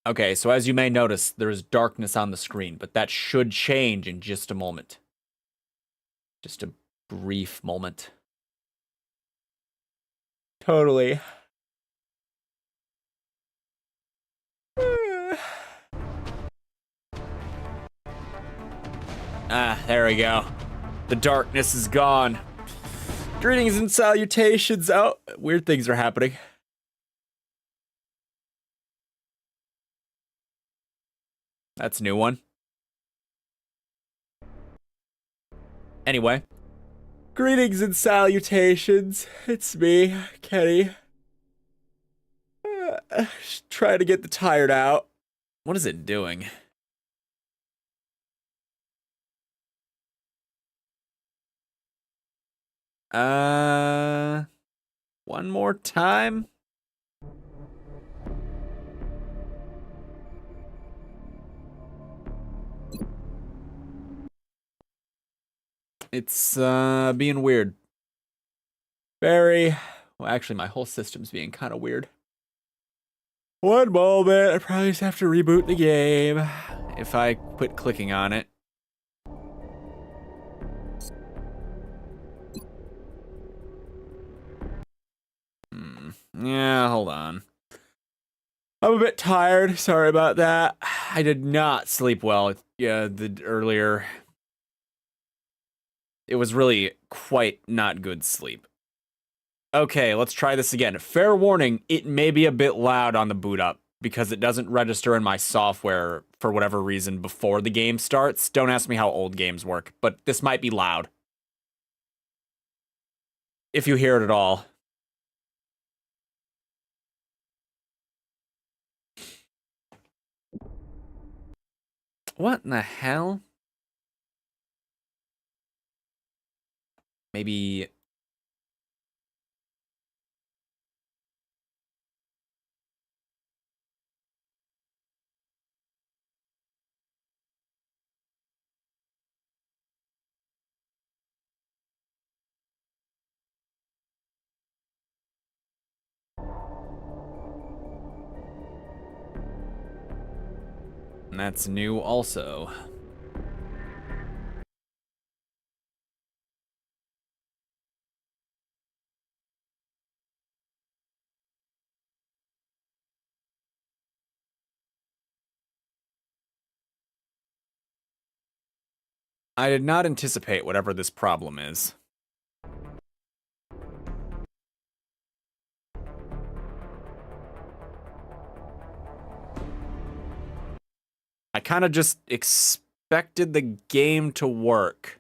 Okay, so as you may notice, there is darkness on the screen, but that should change in just a moment. Just a brief moment. Totally. Ah, there we go. The darkness is gone. Greetings and salutations. Oh, weird things are happening. That's a new one. Anyway. Greetings and salutations. It's me, Kenny. Trying to get the tired out. What is it doing? One more time? It's, being weird. Very... Well, actually, my whole system's being kind of weird. One moment, I probably just have to reboot the game. If I quit clicking on it. Yeah, hold on. I'm a bit tired, sorry about that. I did not sleep well, earlier. It was really quite not good sleep. Okay, let's try this again. Fair warning, it may be a bit loud on the boot up because it doesn't register in my software for whatever reason before the game starts. Don't ask me how old games work, but this might be loud. If you hear it at all. What in the hell? Maybe... And that's new also. I did not anticipate whatever this problem is. I kind of just expected the game to work.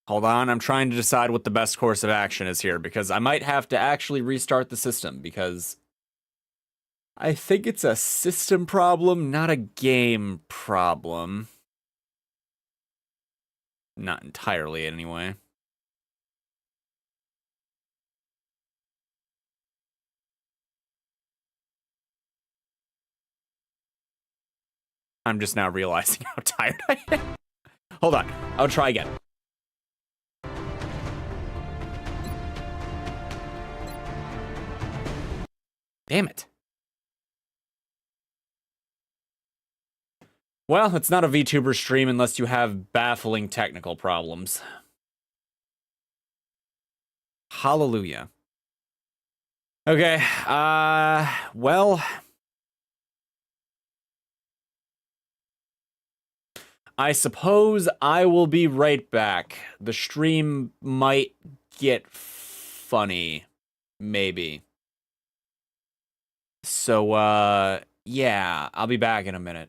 Hold on, I'm trying to decide what the best course of action is here, because I might have to actually restart the system, because I think it's a system problem, not a game problem. Not entirely, anyway. I'm just now realizing how tired I am. Hold on, I'll try again. Damn it. Well, it's not a VTuber stream unless you have baffling technical problems. Hallelujah. Okay, well... I suppose I will be right back. The stream might get funny. Maybe. So, yeah, I'll be back in a minute.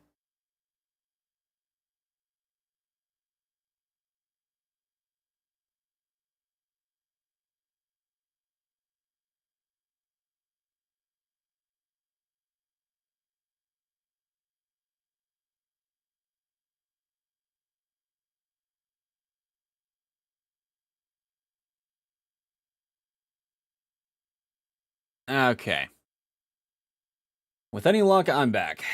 Okay. With any luck, I'm back.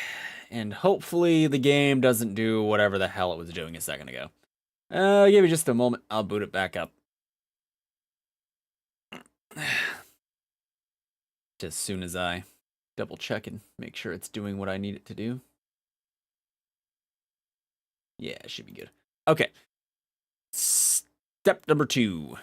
And hopefully the game doesn't do whatever the hell it was doing a second ago. Give me just a moment. I'll boot it back up. Just as soon as I double check and make sure it's doing what I need it to do. Yeah, it should be good. Okay. Step number 2.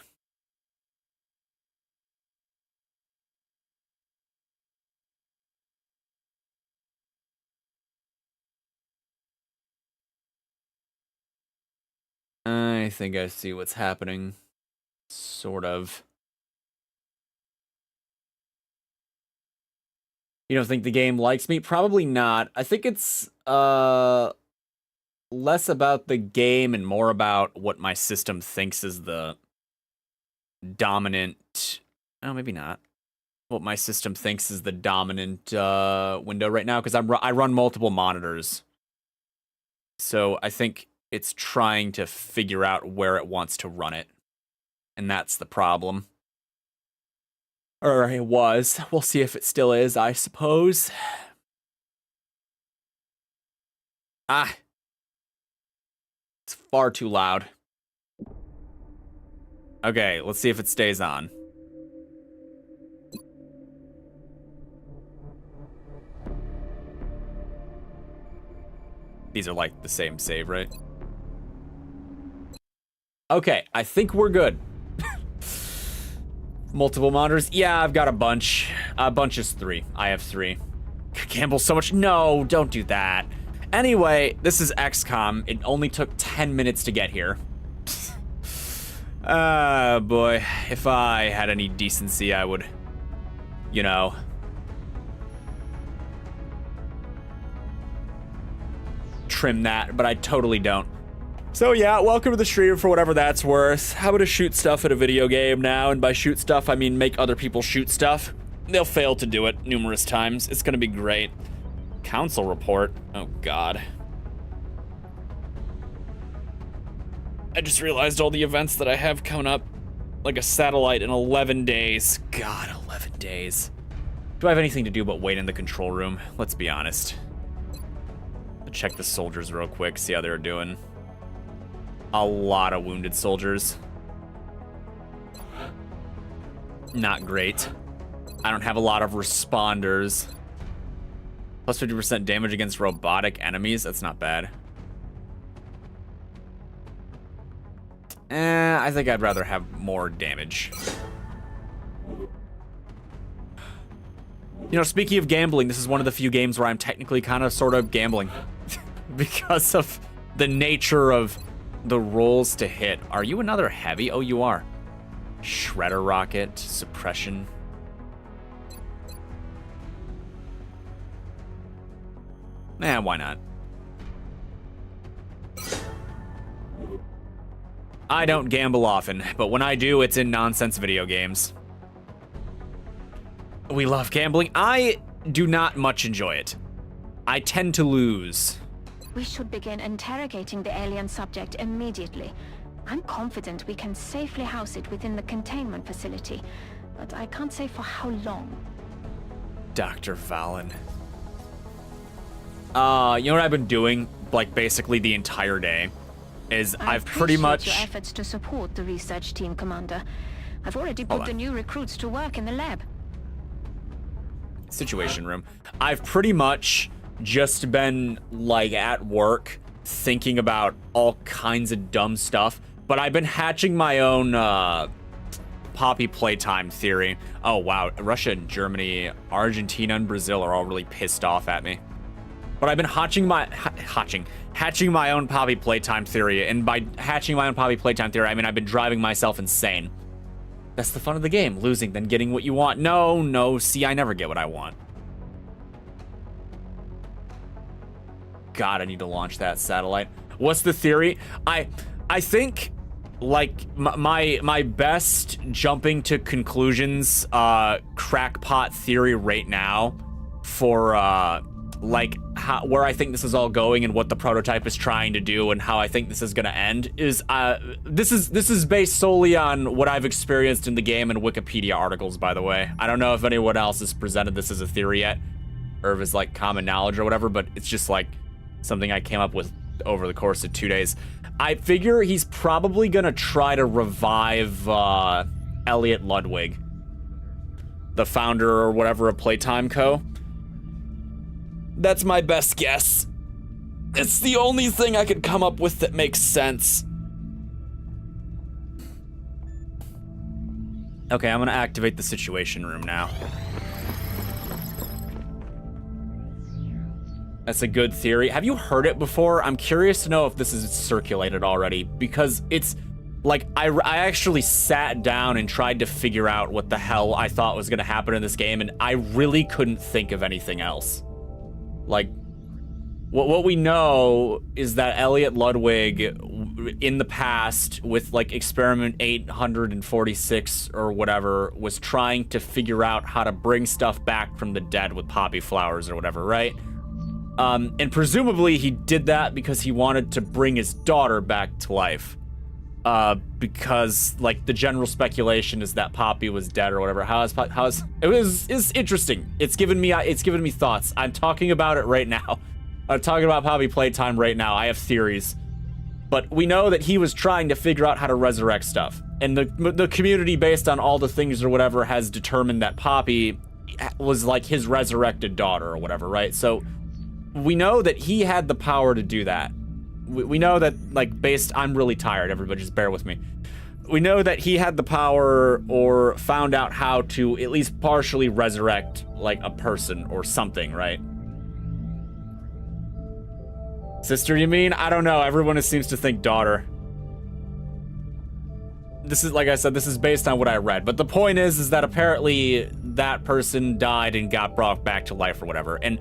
I think I see what's happening. Sort of. You don't think the game likes me? Probably not. I think it's less about the game and more about what my system thinks is the dominant... Oh, maybe not. What my system thinks is the dominant window right now, because I run multiple monitors. So I think it's trying to figure out where it wants to run it. And that's the problem. Or it was. We'll see if it still is, I suppose. Ah. It's far too loud. Okay, let's see if it stays on. These are like the same save, right? Okay, I think we're good. Multiple monitors? Yeah, I've got a bunch. A bunch is 3. I have 3. Gamble so much. No, don't do that. Anyway, this is XCOM. It only took 10 minutes to get here. Boy. If I had any decency, I would, you know, trim that, but I totally don't. So yeah, welcome to the stream for whatever that's worth. How about to shoot stuff at a video game now? And by shoot stuff, I mean make other people shoot stuff. They'll fail to do it numerous times. It's gonna be great. Council report. Oh God. I just realized all the events that I have coming up. Like a satellite in 11 days. God, 11 days. Do I have anything to do but wait in the control room? Let's be honest. I'll check the soldiers real quick, see how they're doing. A lot of wounded soldiers. Not great. I don't have a lot of responders. Plus 50% damage against robotic enemies. That's not bad. I think I'd rather have more damage. You know, speaking of gambling, this is one of the few games where I'm technically kind of sort of gambling. Because of the nature of the rolls to hit. Are you another heavy? Oh, you are. Shredder rocket, suppression. Why not? I don't gamble often, but when I do, it's in nonsense video games. We love gambling. I do not much enjoy it. I tend to lose. We should begin interrogating the alien subject immediately. I'm confident we can safely house it within the containment facility, but I can't say for how long. Dr. Valen. You know what I've been doing, like, basically the entire day? Is I've pretty much... your efforts to support the research team, Commander. I've already put the new recruits to work in the lab. Situation room. I've pretty much just been, like, at work thinking about all kinds of dumb stuff, but I've been hatching my own Poppy playtime theory. Oh wow, Russia and Germany, Argentina and Brazil are all really pissed off at me. But I've been hatching my own Poppy playtime theory, and by hatching my own Poppy playtime theory, I mean I've been driving myself insane. That's the fun of the game, losing, then getting what you want. No, see, I never get what I want. God, I need to launch that satellite. What's the theory? I think, like, my best jumping to conclusions crackpot theory right now for like where I think this is all going and what the prototype is trying to do and how I think this is gonna end is this is based solely on what I've experienced in the game and Wikipedia articles, by the way. I don't know if anyone else has presented this as a theory yet, or if it's like common knowledge or whatever, but it's just like something I came up with over the course of 2 days. I figure he's probably gonna try to revive Elliot Ludwig, the founder or whatever of Playtime Co. That's my best guess. It's the only thing I could come up with that makes sense. Okay, I'm gonna activate the Situation Room now. That's a good theory. Have you heard it before? I'm curious to know if this is circulated already, because it's like I actually sat down and tried to figure out what the hell I thought was gonna happen in this game, and I really couldn't think of anything else. Like, what we know is that Elliot Ludwig, in the past, with like Experiment 846 or whatever, was trying to figure out how to bring stuff back from the dead with poppy flowers or whatever, right? And presumably he did that because he wanted to bring his daughter back to life. Because like the general speculation is that Poppy was dead or whatever. It's interesting. It's given me thoughts. I'm talking about it right now. I'm talking about Poppy Playtime right now. I have theories. But we know that he was trying to figure out how to resurrect stuff. And the community, based on all the things or whatever, has determined that Poppy was like his resurrected daughter or whatever, right? So we know that he had the power to do that. We know that, like, I'm really tired, everybody, just bear with me. We know that he had the power or found out how to at least partially resurrect, like, a person or something, right? Sister, you mean? I don't know. Everyone seems to think daughter. This is, like I said, this is based on what I read. But the point is that apparently that person died and got brought back to life or whatever. And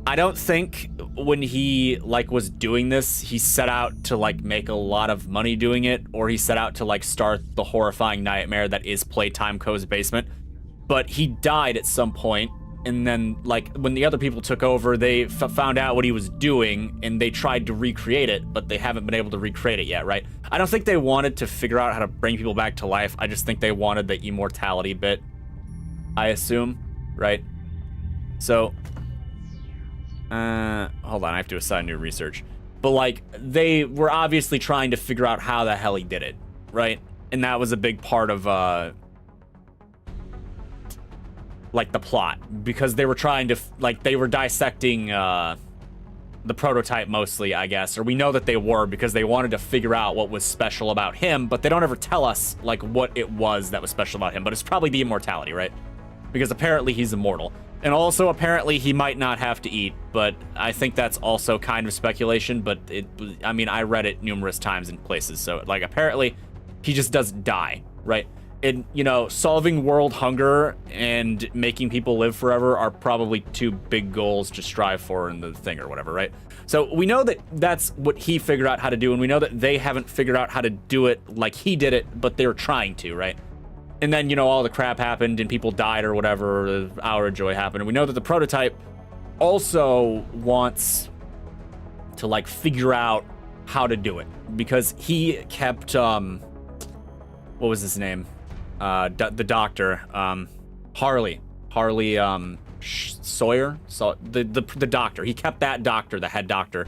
I don't think when he, like, was doing this, he set out to, like, make a lot of money doing it, or he set out to, like, start the horrifying nightmare that is Playtime Co.'s basement. But he died at some point, and then, like, when the other people took over, they found out what he was doing, and they tried to recreate it, but they haven't been able to recreate it yet, right? I don't think they wanted to figure out how to bring people back to life. I just think they wanted the immortality bit, I assume, right? So hold on, I have to assign new research. But, like, they were obviously trying to figure out how the hell he did it, right? And that was a big part of, like, the plot. Because they were trying to, like, they were dissecting, the prototype mostly, I guess. Or we know that they were, because they wanted to figure out what was special about him, but they don't ever tell us, like, what it was that was special about him. But it's probably the immortality, right? Because apparently he's immortal. And also, apparently, he might not have to eat, but I think that's also kind of speculation, but I mean, I read it numerous times in places, so, like, apparently, he just doesn't die, right? And, you know, solving world hunger and making people live forever are probably two big goals to strive for in the thing or whatever, right? So we know that that's what he figured out how to do, and we know that they haven't figured out how to do it like he did it, but they're trying to, right? And then, you know, all the crap happened and people died or whatever, the Hour of Joy happened. And we know that the prototype also wants to, like, figure out how to do it. Because he kept, what was his name? The doctor, Harley Sawyer? So the doctor. He kept that doctor, the head doctor,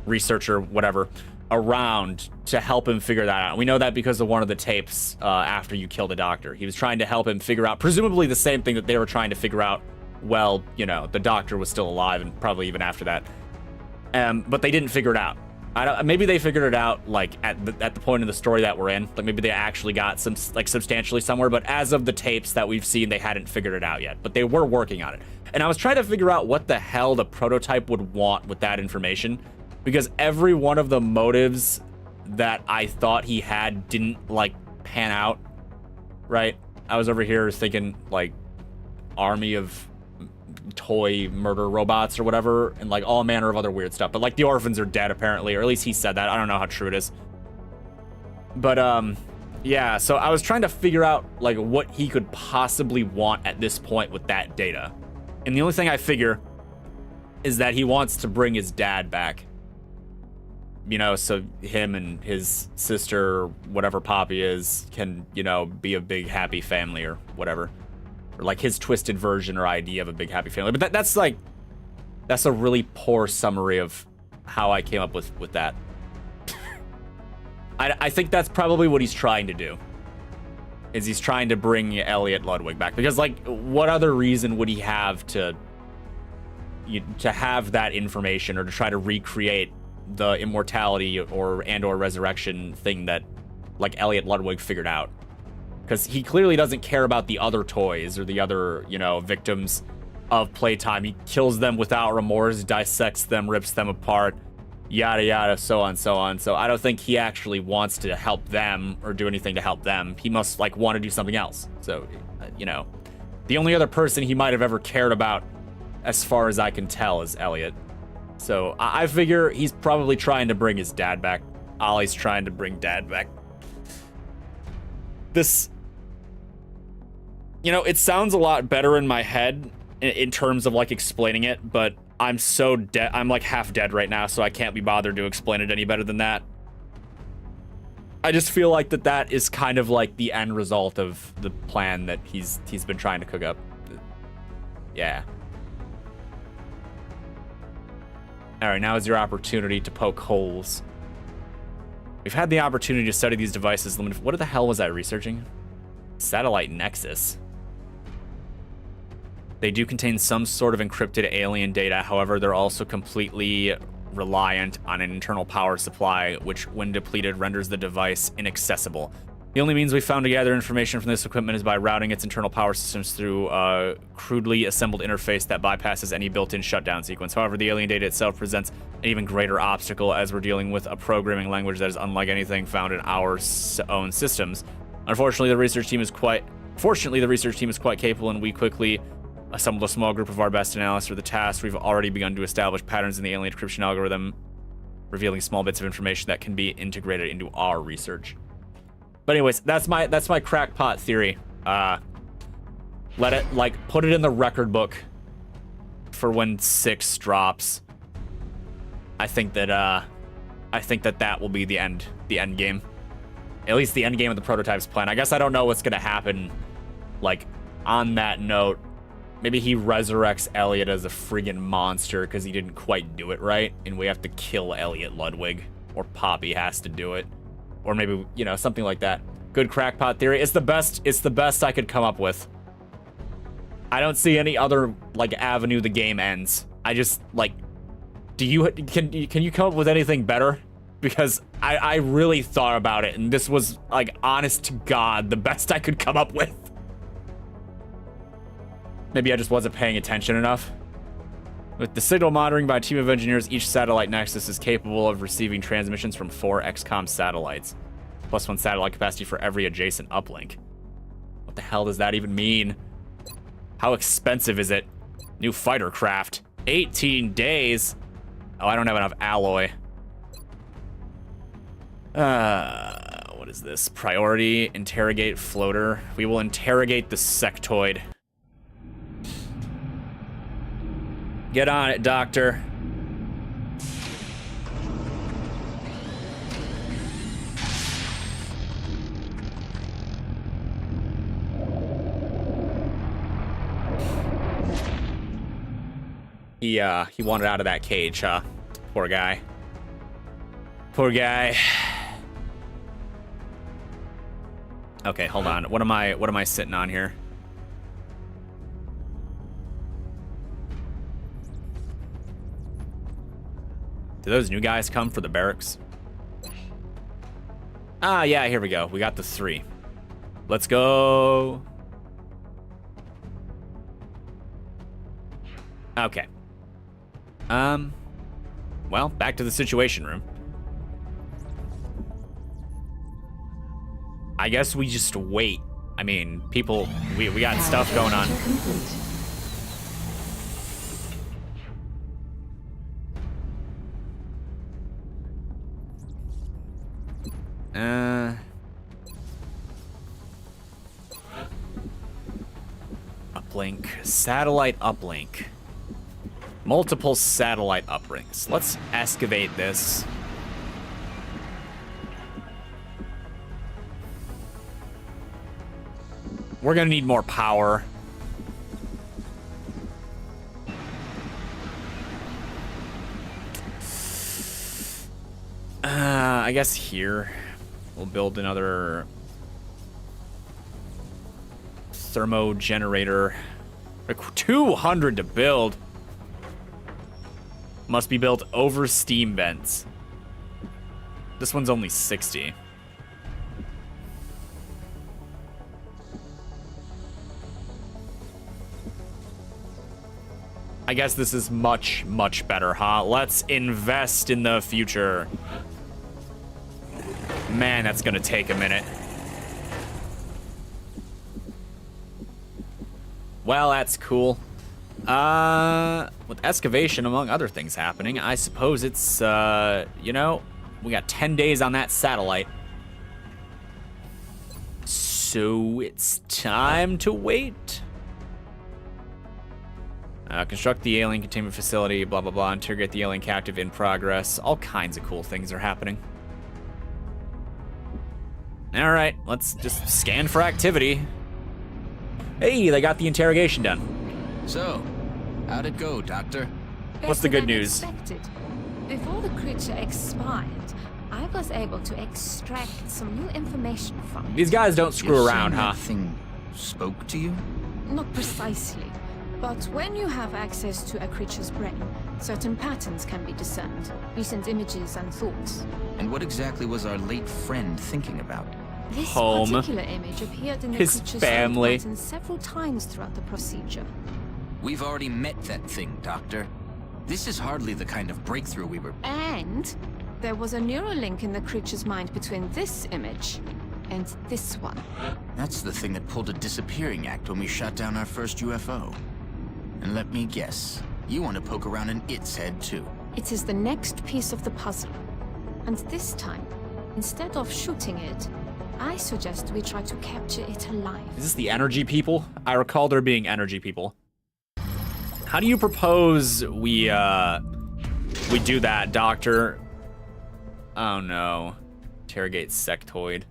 researcher, whatever, around to help him figure that out. We know that because of one of the tapes after you kill the doctor. He was trying to help him figure out presumably the same thing that they were trying to figure out. Well, you know, the doctor was still alive and probably even after that. But they didn't figure it out. Maybe they figured it out, like, at the point of the story that we're in. Like, maybe they actually got some, like, substantially somewhere. But as of the tapes that we've seen, they hadn't figured it out yet. But they were working on it. And I was trying to figure out what the hell the prototype would want with that information. Because every one of the motives that I thought he had didn't, like, pan out, right? I was over here thinking, like, army of toy murder robots or whatever, and, like, all manner of other weird stuff. But, like, the orphans are dead, apparently, or at least he said that. I don't know how true it is. But, yeah, so I was trying to figure out, like, what he could possibly want at this point with that data. And the only thing I figure is that he wants to bring his dad back. You know, so him and his sister, or whatever Poppy is, can, you know, be a big happy family or whatever. Or, like, his twisted version or idea of a big happy family. But that's a really poor summary of how I came up with that. I think that's probably what he's trying to do. Is he's trying to bring Elliot Ludwig back, because like, what other reason would he have to have that information, or to try to recreate the immortality or resurrection thing that like Elliot Ludwig figured out? Because he clearly doesn't care about the other toys or the other, you know, victims of playtime. He kills them without remorse, dissects them, rips them apart, yada yada, so on, so on. So I don't think he actually wants to help them or do anything to help them. He must like want to do something else. So, you know, the only other person he might have ever cared about, as far as I can tell, is Elliot. So I figure he's probably trying to bring his dad back. Ollie's trying to bring dad back. This, you know, it sounds a lot better in my head in terms of like explaining it, but I'm so dead. I'm like half dead right now, so I can't be bothered to explain it any better than that. I just feel like that is kind of like the end result of the plan that he's been trying to cook up. Yeah. All right, now is your opportunity to poke holes. We've had the opportunity to study these devices. What the hell was I researching? Satellite Nexus. They do contain some sort of encrypted alien data. However, they're also completely reliant on an internal power supply, which, when depleted, renders the device inaccessible. The only means we found to gather information from this equipment is by routing its internal power systems through a crudely assembled interface that bypasses any built-in shutdown sequence. However, the alien data itself presents an even greater obstacle, as we're dealing with a programming language that is unlike anything found in our own systems. Fortunately, the research team is quite capable, and we quickly assembled a small group of our best analysts for the task. We've already begun to establish patterns in the alien encryption algorithm, revealing small bits of information that can be integrated into our research. But anyways, that's my crackpot theory. Let it, like, put it in the record book for when 6 drops. I think that will be the end game. At least the end game of the prototype's plan. I guess I don't know what's gonna happen, like, on that note. Maybe he resurrects Elliot as a friggin' monster because he didn't quite do it right, and we have to kill Elliot Ludwig, or Poppy has to do it, or maybe, you know, something like that. Good crackpot theory. It's the best I could come up with. I don't see any other like avenue the game ends. I just like, can you come up with anything better? Because I really thought about it, and this was like, honest to God, the best I could come up with. Maybe I just wasn't paying attention enough. With the signal monitoring by a team of engineers, each satellite nexus is capable of receiving transmissions from 4 XCOM satellites, plus 1 satellite capacity for every adjacent uplink. What the hell does that even mean? How expensive is it? New fighter craft. 18 days. Oh, I don't have enough alloy. What is this? Priority, interrogate floater. We will interrogate the sectoid. Get on it, Doctor. He wanted out of that cage, huh? Poor guy. Poor guy. Okay, hold on. What am I sitting on here? Do those new guys come for the barracks? Ah, yeah, here we go. We got the 3. Let's go. Okay. Well, back to the Situation Room. I guess we just wait. I mean, people, we got stuff going on. Uplink, satellite uplink. Multiple satellite uplinks. Let's excavate this. We're gonna need more power. I guess here we'll build another thermo generator. Like 200 to build. Must be built over steam vents. This one's only 60. I guess this is much, much better, huh? Let's invest in the future. Man, that's gonna take a minute. Well, that's cool. With excavation, among other things happening, I suppose it's, you know, we got 10 days on that satellite. So it's time to wait. Construct the alien containment facility, blah, blah, blah. Interrogate the alien captive in progress. All kinds of cool things are happening. All right, let's just scan for activity. Hey, they got the interrogation done. So, how'd it go, Doctor? What's the good news? Expected. Before the creature expired, I was able to extract some new information from it. These guys don't screw You're around, saying huh? that thing spoke to you? Not precisely, but when you have access to a creature's brain, certain patterns can be discerned, recent images and thoughts. And what exactly was our late friend thinking about? This Home. particular image appeared in the His creature's family. pattern several times throughout the procedure. We've already met that thing, Doctor. This is hardly the kind of breakthrough we were... And there was a neural link in the creature's mind between this image and this one. That's the thing that pulled a disappearing act when we shot down our first UFO. And let me guess, you want to poke around in its head too. It is the next piece of the puzzle. And this time, instead of shooting it, I suggest we try to capture it alive. Is this the energy people? I recall there being energy people. How do you propose we do that, Doctor? Oh no. Interrogate sectoid.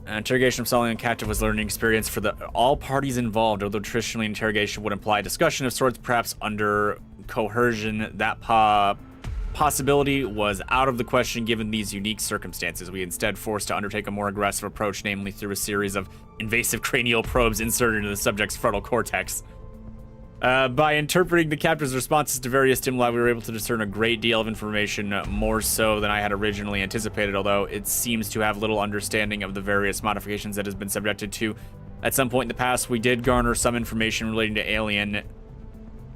Interrogation of Solomon captive was a learning experience for all parties involved, although traditionally interrogation would imply discussion of sorts, perhaps under coercion. That possibility was out of the question given these unique circumstances. We instead forced to undertake a more aggressive approach, namely through a series of invasive cranial probes inserted into the subject's frontal cortex. By interpreting the captive's responses to various stimuli, we were able to discern a great deal of information, more so than I had originally anticipated, although it seems to have little understanding of the various modifications that has been subjected to. At some point in the past, we did garner some information relating to alien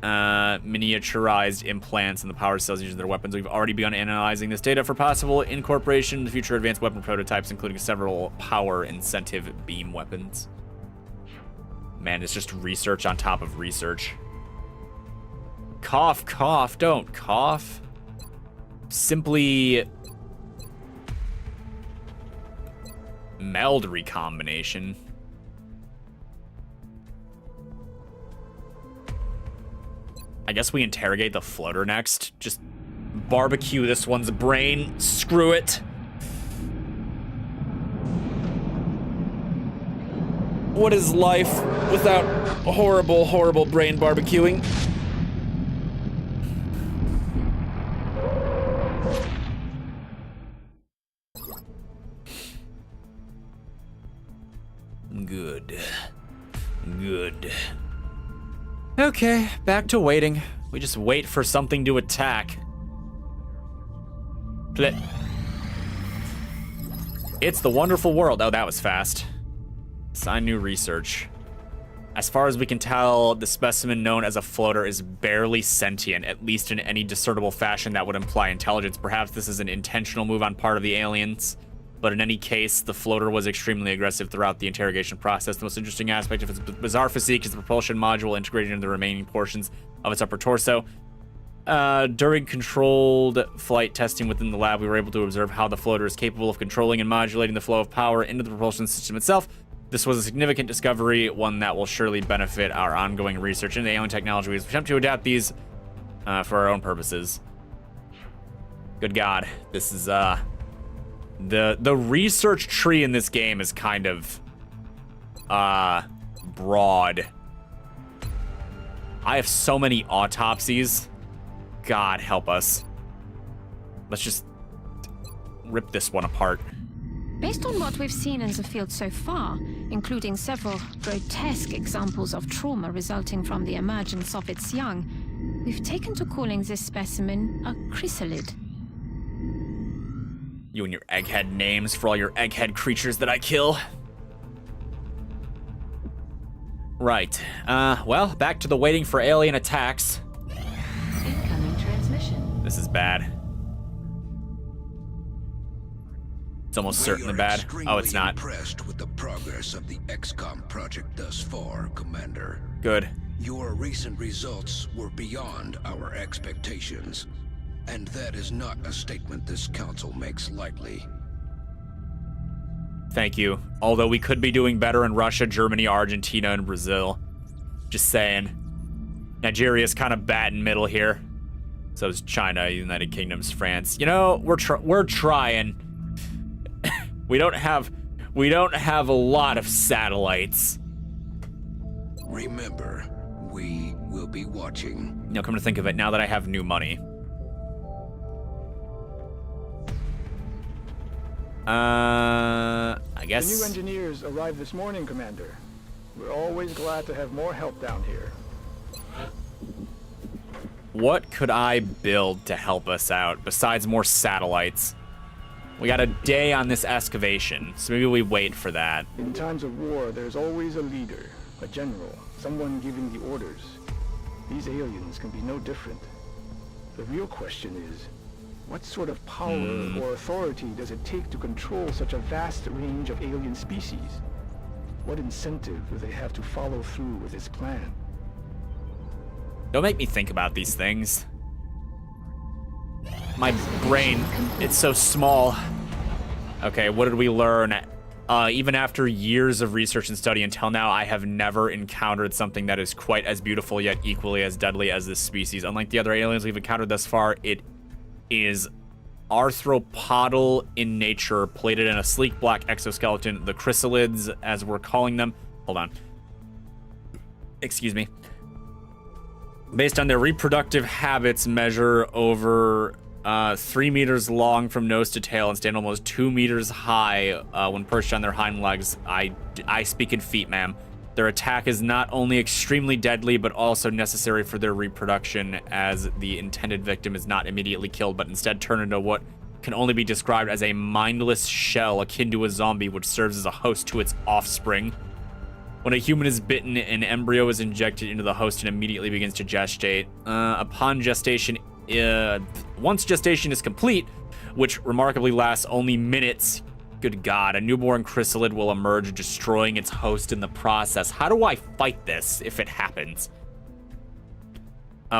miniaturized implants and the power cells used in their weapons. We've already begun analyzing this data for possible incorporation into future advanced weapon prototypes, including several power incentive beam weapons. Man, it's just research on top of research. Cough, cough, don't cough. Simply meld recombination. I guess we interrogate the floater next. Just barbecue this one's brain. Screw it. What is life without horrible, horrible brain barbecuing? Good. Good. Okay, back to waiting. We just wait for something to attack. It's the wonderful world. Oh, that was fast. Assign new research. As far as we can tell, the specimen known as a floater is barely sentient, at least in any discernible fashion that would imply intelligence. Perhaps this is an intentional move on part of the aliens, but in any case, the floater was extremely aggressive throughout the interrogation process. The most interesting aspect of its bizarre physique is the propulsion module integrated into the remaining portions of its upper torso. During controlled flight testing within the lab, we were able to observe how the floater is capable of controlling and modulating the flow of power into the propulsion system itself. This was a significant discovery, one that will surely benefit our ongoing research into alien technology. We attempt to adapt these for our own purposes. Good God, this is the research tree in this game is kind of broad. I have so many autopsies. God help us. Let's just rip this one apart. Based on what we've seen in the field so far, including several grotesque examples of trauma resulting from the emergence of its young, we've taken to calling this specimen a chrysalid. You and your egghead names for all your egghead creatures that I kill. Right. Well, back to the waiting for alien attacks. Incoming transmission. This is bad. It's almost certainly bad. Oh, it's not. Impressed with the progress of the XCOM project thus far, Commander. Good. Your recent results were beyond our expectations, and that is not a statement this council makes lightly. Thank you. Although we could be doing better in Russia, Germany, Argentina, and Brazil. Just saying. Nigeria's kind of bad in middle here. So is China, United Kingdoms, France. You know, we're trying. We don't have a lot of satellites. Remember, we will be watching. You know, come to think of it, now that I have new money. I guess. The new engineers arrived this morning, Commander. We're always glad to have more help down here. What could I build to help us out besides more satellites? We got a day on this excavation, so maybe we wait for that. In times of war, there's always a leader, a general, someone giving the orders. These aliens can be no different. The real question is, what sort of power or authority does it take to control such a vast range of alien species? What incentive do they have to follow through with this plan? Don't make me think about these things. My brain, it's so small. Okay, what did we learn? Even after years of research and study until now, I have never encountered something that is quite as beautiful yet equally as deadly as this species. Unlike the other aliens we've encountered thus far, it is arthropodal in nature, plated in a sleek black exoskeleton. The chrysalids, as we're calling them. Hold on. Excuse me. Based on their reproductive habits, measure over 3 meters long from nose to tail and stand almost 2 meters high when perched on their hind legs. I speak in feet, ma'am. Their attack is not only extremely deadly, but also necessary for their reproduction, as the intended victim is not immediately killed, but instead turned into what can only be described as a mindless shell akin to a zombie, which serves as a host to its offspring. When a human is bitten, an embryo is injected into the host and immediately begins to gestate. Upon gestation, once gestation is complete, which remarkably lasts only minutes, good God, a newborn chrysalid will emerge, destroying its host in the process. How do I fight this if it happens?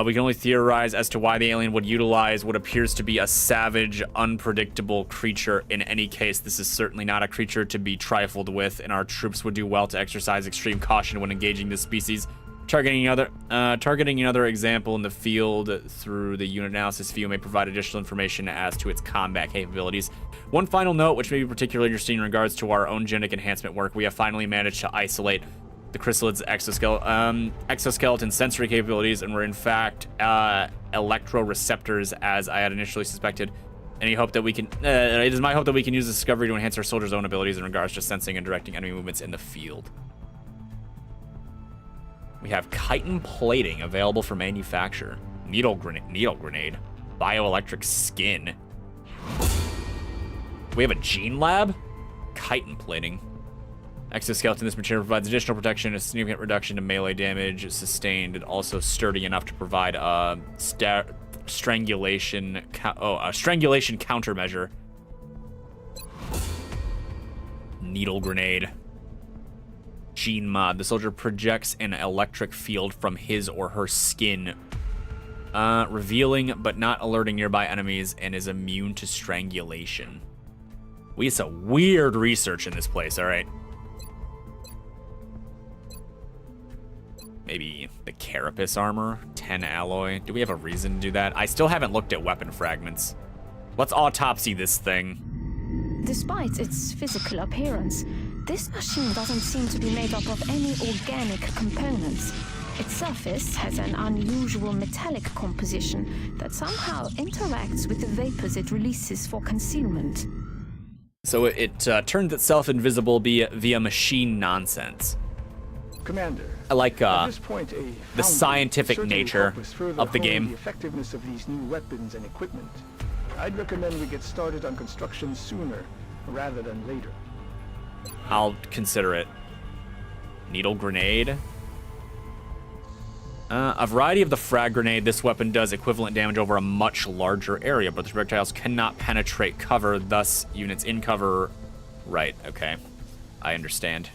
We can only theorize as to why the alien would utilize what appears to be a savage, unpredictable creature. In any case, this is certainly not a creature to be trifled with, and our troops would do well to exercise extreme caution when engaging this species. Targeting another example in the field through the unit analysis view may provide additional information as to its combat capabilities. One final note, which may be particularly interesting in regards to our own genetic enhancement work, we have finally managed to isolate the chrysalid's exoskeleton sensory capabilities, and were in fact electroreceptors, as I had initially suspected. Any hope that we can? It is my hope that we can use this discovery to enhance our soldiers' own abilities in regards to sensing and directing enemy movements in the field. We have chitin plating available for manufacture. Needle grenade. Bioelectric skin. We have a gene lab? Chitin plating. Exoskeleton. This material provides additional protection, a significant reduction to melee damage sustained, and also sturdy enough to provide a strangulation countermeasure. Needle grenade. Gene mod. The soldier projects an electric field from his or her skin, revealing but not alerting nearby enemies, and is immune to strangulation. We have some weird research in this place, all right. Maybe the carapace armor, 10 alloy. Do we have a reason to do that? I still haven't looked at weapon fragments. Let's autopsy this thing. Despite its physical appearance, this machine doesn't seem to be made up of any organic components. Its surface has an unusual metallic composition that somehow interacts with the vapors it releases for concealment. So it turns itself invisible via machine nonsense. Commander, I like at this point, a the foundry scientific certainly nature help us further of the hone game. The effectiveness of these new weapons and equipment. I'd recommend we get started on construction sooner rather than later. I'll consider it. Needle grenade. A variety of the frag grenade. This weapon does equivalent damage over a much larger area, but the projectiles cannot penetrate cover, thus units in cover... Right, okay. I understand.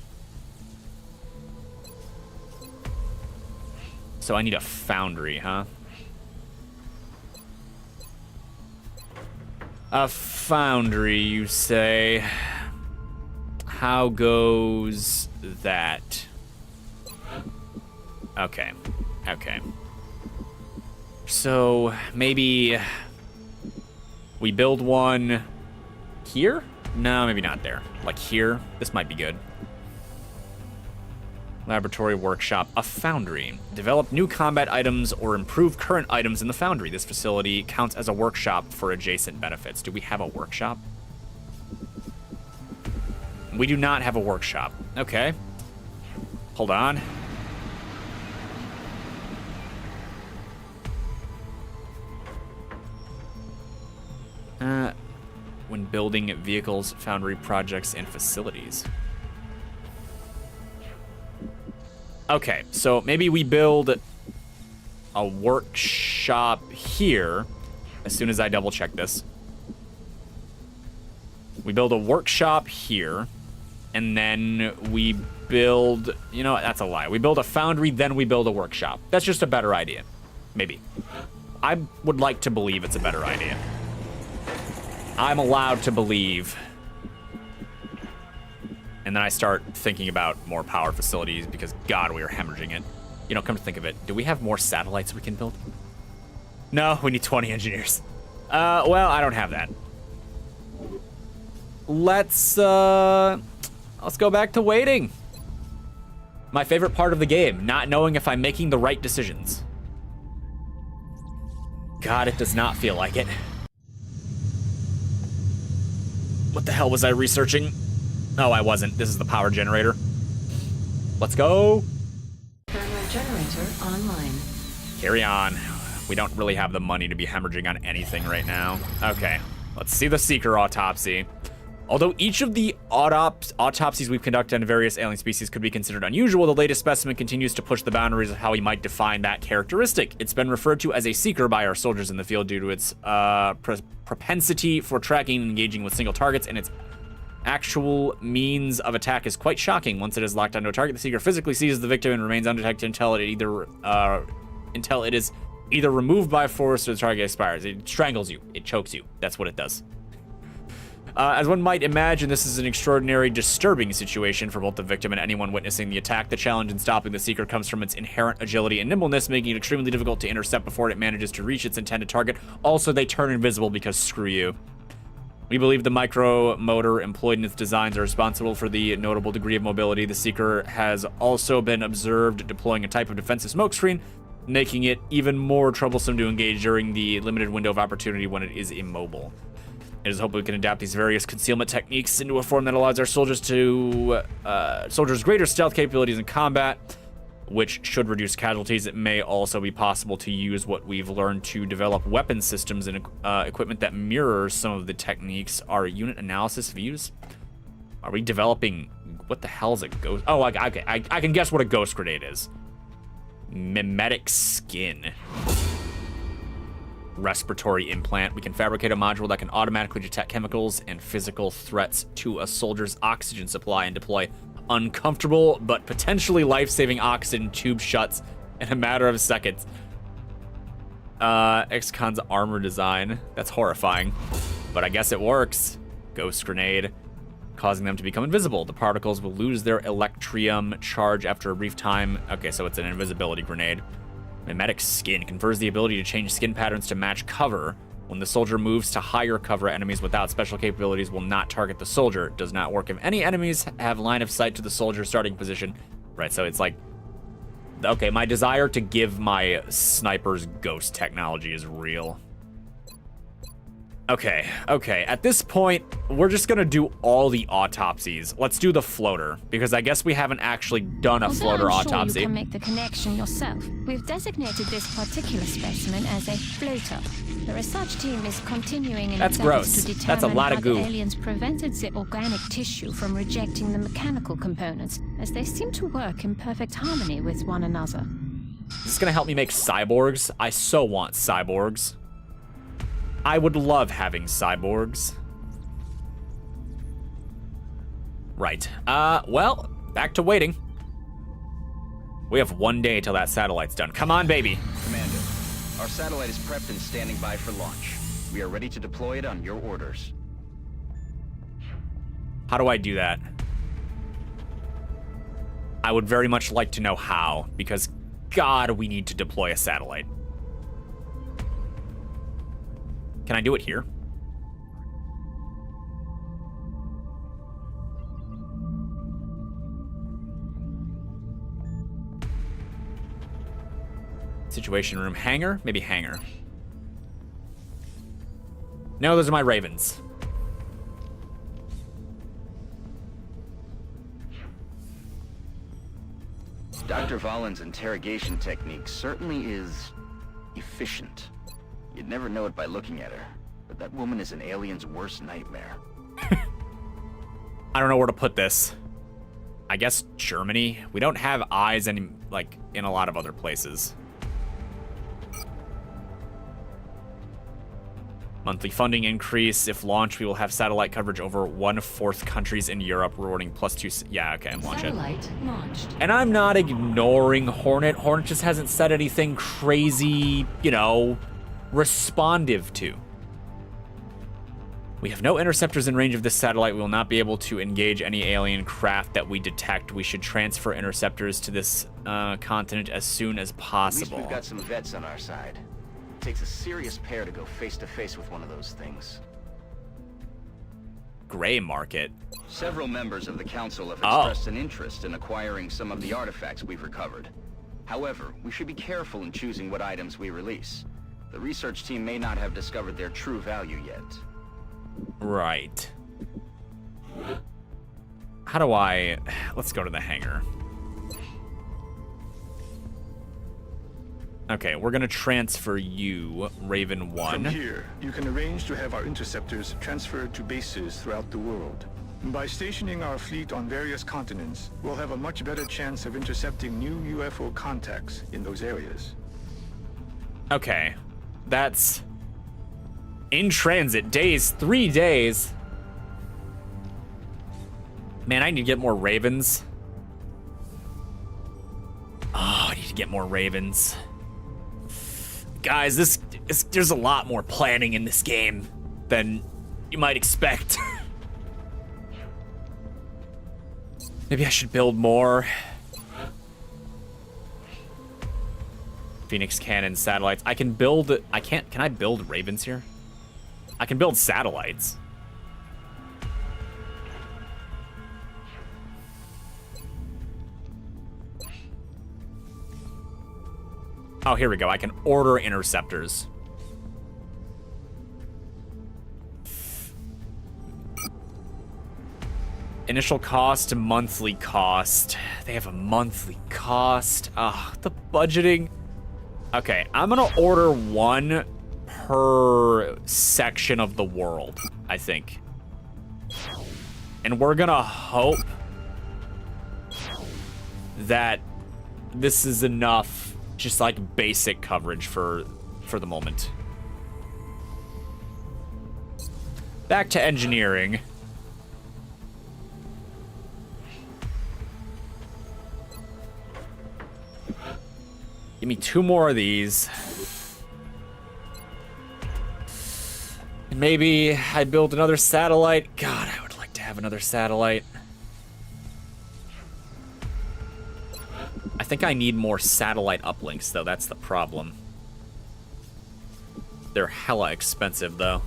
So I need a foundry, huh? A foundry, you say? How goes that? Okay. Okay. So, maybe we build one here? No, maybe not there. Like here? This might be good. Laboratory, workshop, a foundry. Develop new combat items or improve current items in the foundry. This facility counts as a workshop for adjacent benefits. Do we have a workshop? We do not have a workshop. Okay. Hold on. When building vehicles, foundry projects, and facilities. Okay, so maybe we build a workshop here. As soon as I double check this. We build a workshop here. And then we build... You know what? That's a lie. We build a foundry, then we build a workshop. That's just a better idea. Maybe. I would like to believe it's a better idea. I'm allowed to believe. And then I start thinking about more power facilities because, God, we are hemorrhaging it. You know, come to think of it, do we have more satellites we can build? No, we need 20 engineers. Well, I don't have that. Let's go back to waiting. My favorite part of the game, not knowing if I'm making the right decisions. God, it does not feel like it. What the hell was I researching? Oh, I wasn't. This is the power generator. Let's go. Thermal generator online. Carry on. We don't really have the money to be hemorrhaging on anything right now. Okay, let's see the Seeker autopsy. Although each of the autopsies we've conducted on various alien species could be considered unusual, the latest specimen continues to push the boundaries of how we might define that characteristic. It's been referred to as a Seeker by our soldiers in the field due to its propensity for tracking and engaging with single targets, and its actual means of attack is quite shocking. Once it is locked onto a target, the Seeker physically seizes the victim and remains undetected until it is either removed by force or the target expires. It strangles you. It chokes you. That's what it does. As one might imagine, this is an extraordinary, disturbing situation for both the victim and anyone witnessing the attack. The challenge in stopping the Seeker comes from its inherent agility and nimbleness, making it extremely difficult to intercept before it manages to reach its intended target. Also, they turn invisible because screw you. We believe the micro motor employed in its designs are responsible for the notable degree of mobility. The Seeker has also been observed deploying a type of defensive smokescreen, making it even more troublesome to engage during the limited window of opportunity when it is immobile. It is hoped we can adapt these various concealment techniques into a form that allows our soldiers greater stealth capabilities in combat, which should reduce casualties. It may also be possible to use what we've learned to develop weapon systems and equipment that mirrors some of the techniques. Our unit analysis views? Are we developing... What the hell is a ghost... Oh, okay, I can guess what a ghost grenade is. Mimetic skin. Respiratory implant. We can fabricate a module that can automatically detect chemicals and physical threats to a soldier's oxygen supply and deploy uncomfortable but potentially life-saving oxygen tube shuts in a matter of seconds. XCOM's armor design. That's horrifying, but I guess it works. Ghost grenade, causing them to become invisible. The particles will lose their electrium charge after a brief time. Okay, so it's an invisibility grenade. Mimetic skin confers the ability to change skin patterns to match cover. When the soldier moves to higher cover, enemies without special capabilities will not target the soldier. It does not work if any enemies have line of sight to the soldier's starting position. Right, so it's like Okay, my desire to give my snipers ghost technology is real. Okay, at this point, we're just gonna do all the autopsies. Let's do the floater, because I guess we haven't actually done a Although floater I'm sure autopsy. you can make the connection yourself. We've designated this particular specimen as a floater. The research team is continuing in That's its efforts gross. to determine That's a lot how of goo. the aliens prevented the organic tissue from rejecting the mechanical components, as they seem to work in perfect harmony with one another. Is this gonna help me make cyborgs? I so want cyborgs. I would love having cyborgs. Right. Well, back to waiting. We have 1 day till that satellite's done. Come on, baby. Commander, our satellite is prepped and standing by for launch. We are ready to deploy it on your orders. How do I do that? I would very much like to know how, because God, we need to deploy a satellite. Can I do it here? Situation room. Hangar? Maybe hangar. No, those are my ravens. Dr. Vollin's interrogation technique certainly is efficient. You'd never know it by looking at her, but that woman is an alien's worst nightmare. I don't know where to put this. I guess Germany. We don't have eyes in a lot of other places. Monthly funding increase. If launched, we will have satellite coverage over 1/4 countries in Europe, rewarding +2. Yeah, okay, I'm launching. Satellite launched. And I'm not ignoring Hornet. Hornet just hasn't said anything crazy, responsive to. We have no interceptors in range of this satellite. We will not be able to engage any alien craft that we detect. We should transfer interceptors to this continent as soon as At possible. least we've got some vets on our side. It takes a serious pair to go face to face with one of those things. Gray market. Several members of the Council have Oh. expressed an interest in acquiring some of the artifacts we've recovered. However, we should be careful in choosing what items we release. The research team may not have discovered their true value yet. Right. How do I... Let's go to the hangar. Okay, we're gonna transfer you, Raven 1. From here, you can arrange to have our interceptors transferred to bases throughout the world. By stationing our fleet on various continents, we'll have a much better chance of intercepting new UFO contacts in those areas. Okay, that's... In transit, days, 3 days. Man, I need to get more ravens. Oh, I need to get more ravens. Guys, there's a lot more planning in this game than you might expect. Maybe I should build more. Phoenix cannon satellites. I can build... can I build ravens here? I can build satellites. Oh, here we go. I can order interceptors. Initial cost to monthly cost. They have a monthly cost. The budgeting. Okay, I'm gonna order one per section of the world, I think. And we're gonna hope that this is enough, just like basic coverage for the moment. Back to engineering. Give me 2 more of these. And maybe I build another satellite. God, I would like to have another satellite. I think I need more satellite uplinks, though. That's the problem. They're hella expensive, though.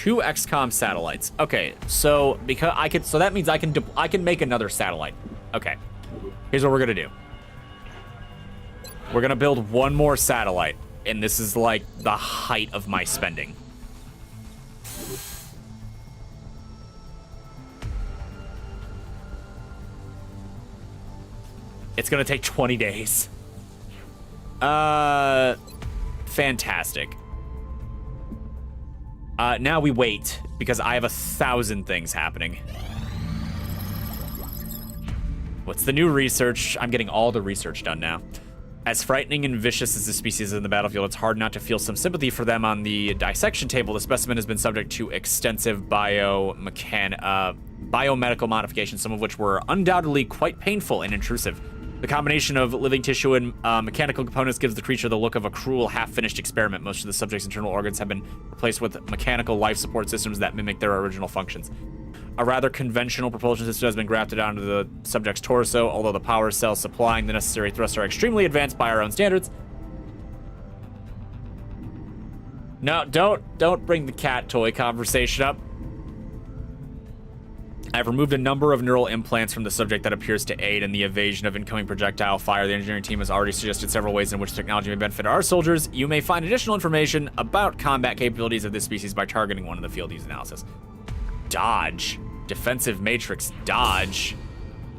2 XCOM satellites. Okay, so because so that means I can make another satellite. Okay, here's what we're gonna do. We're gonna build one more satellite, and this is like the height of my spending. It's gonna take 20 days. Fantastic. Now we wait, because I have 1,000 things happening. What's the new research? I'm getting all the research done now. As frightening and vicious as the species in the battlefield, it's hard not to feel some sympathy for them. On the dissection table, the specimen has been subject to extensive biomedical modifications, some of which were undoubtedly quite painful and intrusive. The combination of living tissue and mechanical components gives the creature the look of a cruel, half-finished experiment. Most of the subject's internal organs have been replaced with mechanical life support systems that mimic their original functions. A rather conventional propulsion system has been grafted onto the subject's torso, although the power cells supplying the necessary thrust are extremely advanced by our own standards. No, don't bring the cat toy conversation up. I've removed a number of neural implants from the subject that appears to aid in the evasion of incoming projectile fire. The engineering team has already suggested several ways in which technology may benefit our soldiers. You may find additional information about combat capabilities of this species by targeting one of the field use analysis. Dodge. Defensive matrix dodge.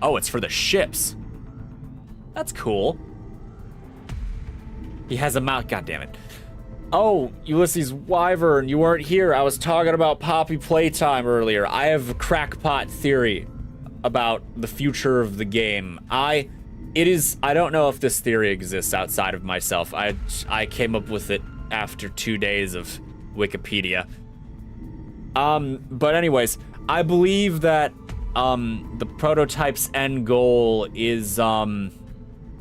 Oh, it's for the ships. That's cool. He has a mouth. God damn it. Oh, Ulysses Wyvern, you weren't here. I was talking about Poppy Playtime earlier. I have a crackpot theory about the future of the game. I don't know if this theory exists outside of myself. I came up with it after 2 days of Wikipedia. But anyways, I believe that the prototype's end goal is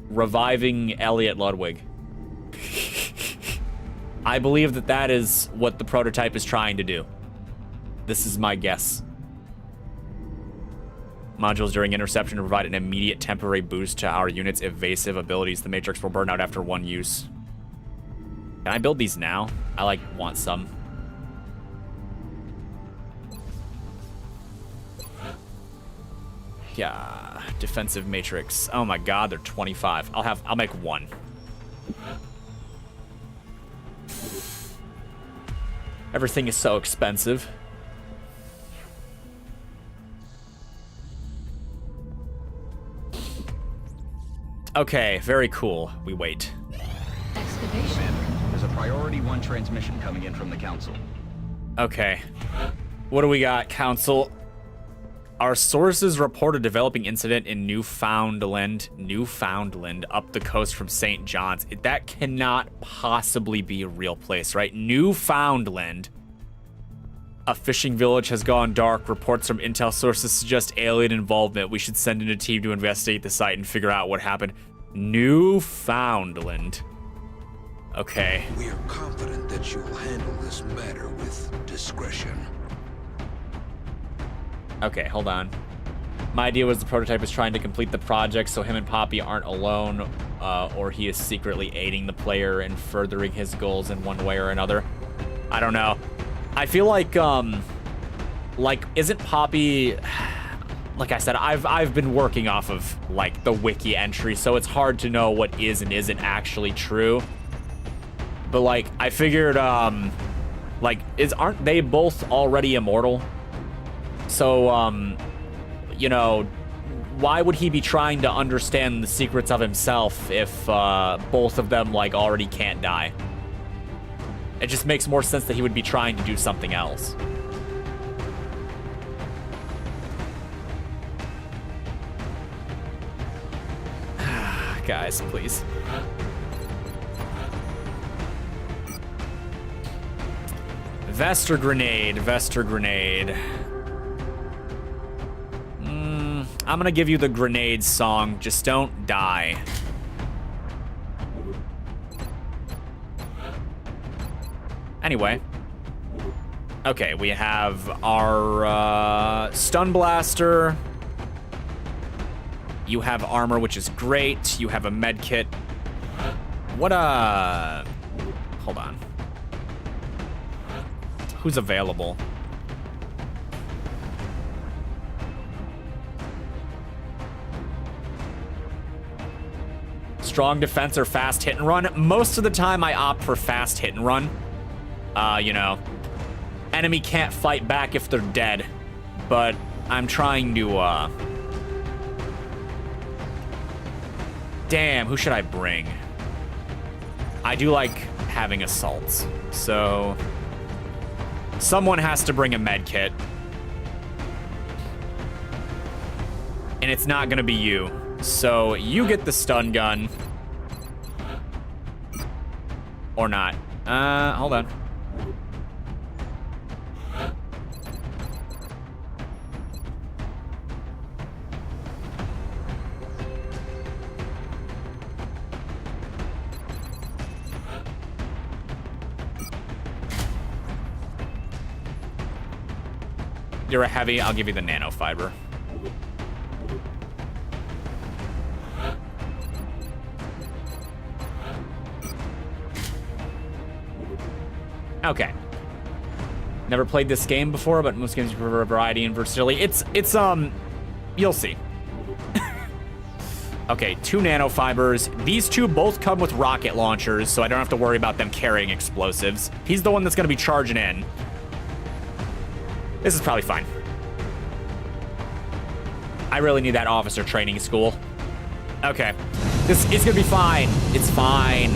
reviving Elliot Ludwig. I believe that that is what the prototype is trying to do. This is my guess. Modules during interception provide an immediate temporary boost to our unit's evasive abilities. The Matrix will burn out after one use. Can I build these now? I want some. Yeah, defensive matrix. Oh my god, they're 25. I'll make one. Everything is so expensive. Okay, very cool. We wait. Excavation. There's a priority 1 transmission coming in from the council. Okay. What do we got, Council? Our sources report a developing incident in Newfoundland, up the coast from St. John's. That cannot possibly be a real place, right? Newfoundland. A fishing village has gone dark. Reports from intel sources suggest alien involvement. We should send in a team to investigate the site and figure out what happened. Newfoundland. Okay. We are confident that you'll handle this matter with discretion. Okay, hold on. My idea was the prototype is trying to complete the project so him and Poppy aren't alone, or he is secretly aiding the player in furthering his goals in one way or another. I don't know. I feel like isn't Poppy... Like I said, I've been working off of, the wiki entry, so it's hard to know what is and isn't actually true. But, I figured, aren't they both already immortal? So, why would he be trying to understand the secrets of himself if both of them, already can't die? It just makes more sense that he would be trying to do something else. Guys, please. Vester grenade. I'm gonna give you the grenade song. Just don't die. Anyway. Okay, we have our stun blaster. You have armor, which is great. You have a med kit. Hold on. Who's available? strong defense or fast hit and run. Most of the time I opt for fast hit and run. You know, enemy can't fight back if they're dead, but I'm trying to, damn, who should I bring? I do like having assaults, so someone has to bring a med kit. And it's not gonna be you. So you get the stun gun. Or not. Hold on. You're a heavy, I'll give you the nanofiber. Okay. Never played this game before, but most games prefer variety and versatility. It's you'll see. Okay, 2 nanofibers. These two both come with rocket launchers, so I don't have to worry about them carrying explosives. He's the one that's gonna be charging in. This is probably fine. I really need that officer training school. Okay. This is gonna be fine. It's fine.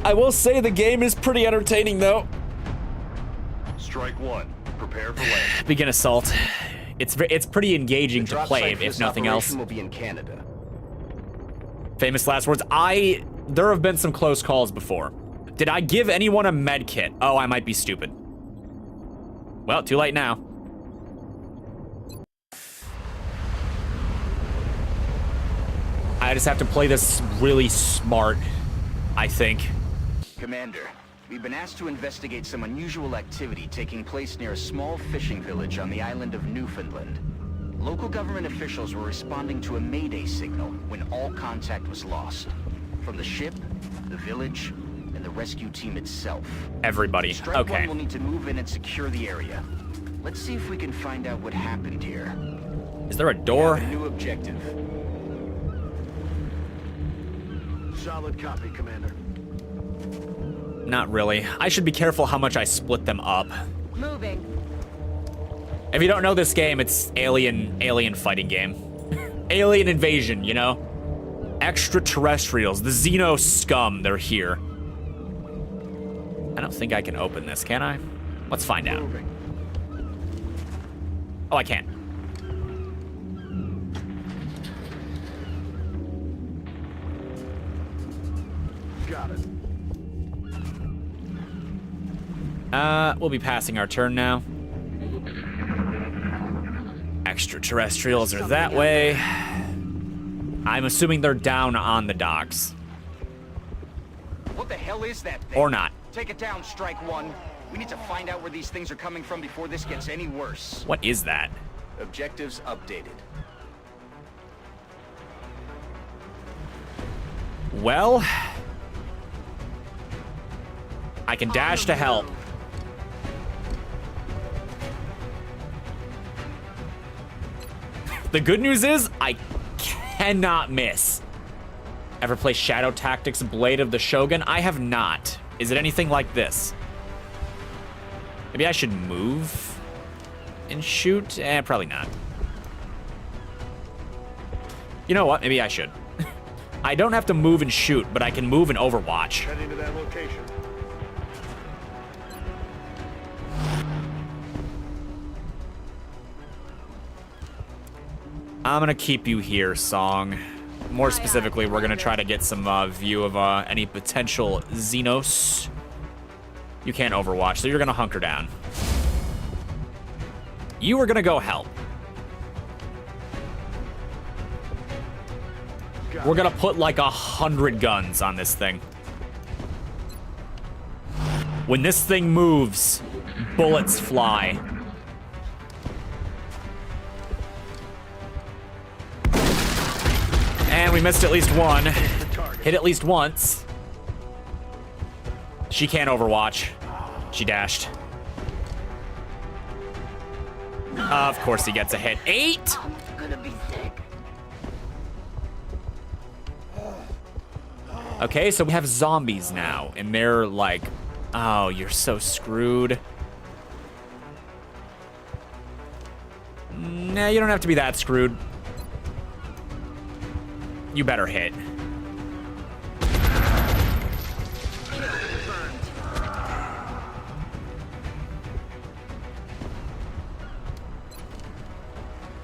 I will say the game is pretty entertaining though. Strike one. Prepare for land. Begin assault. It's pretty engaging to play, if nothing else. Will be in Canada. Famous last words. There have been some close calls before. Did I give anyone a med kit? Oh, I might be stupid. Well, too late now. I just have to play this really smart, I think. Commander, we've been asked to investigate some unusual activity taking place near a small fishing village on the island of Newfoundland. Local government officials were responding to a mayday signal when all contact was lost. From the ship, the village, and the rescue team itself. Everybody. Strike Okay. One will need to move in and secure the area. Let's see if we can find out what happened here. Is there a door? We have a new objective. Solid copy, Commander. Not really. I should be careful how much I split them up. Moving. If you don't know this game, it's alien fighting game. Alien invasion, you know? Extraterrestrials, the Xeno scum, they're here. I don't think I can open this, can I? Let's find out. Moving. Oh, I can. Got it. We'll be passing our turn now. Extraterrestrials are that way. I'm assuming they're down on the docks. What the hell is that thing? Or not. Take it down, Strike One. We need to find out where these things are coming from before this gets any worse. What is that? Objectives updated. Well, I can dash to help. The good news is I cannot miss. Ever play Shadow Tactics Blade of the Shogun? I have not. Is it anything like this? Maybe I should move and shoot? Probably not. You know what? Maybe I should. I don't have to move and shoot, but I can move and overwatch. Heading to that location. I'm gonna keep you here, Song. More specifically, we're gonna try to get some view of any potential Xenos. You can't overwatch, so you're gonna hunker down. You are gonna go help. We're gonna put like 100 guns on this thing. When this thing moves, bullets fly. And we missed at least one. Hit at least once. She can't overwatch. She dashed. Of course he gets a hit. 8? I'm gonna be sick. Okay, so we have zombies now, and they're like, oh, you're so screwed. Nah, you don't have to be that screwed. You better hit.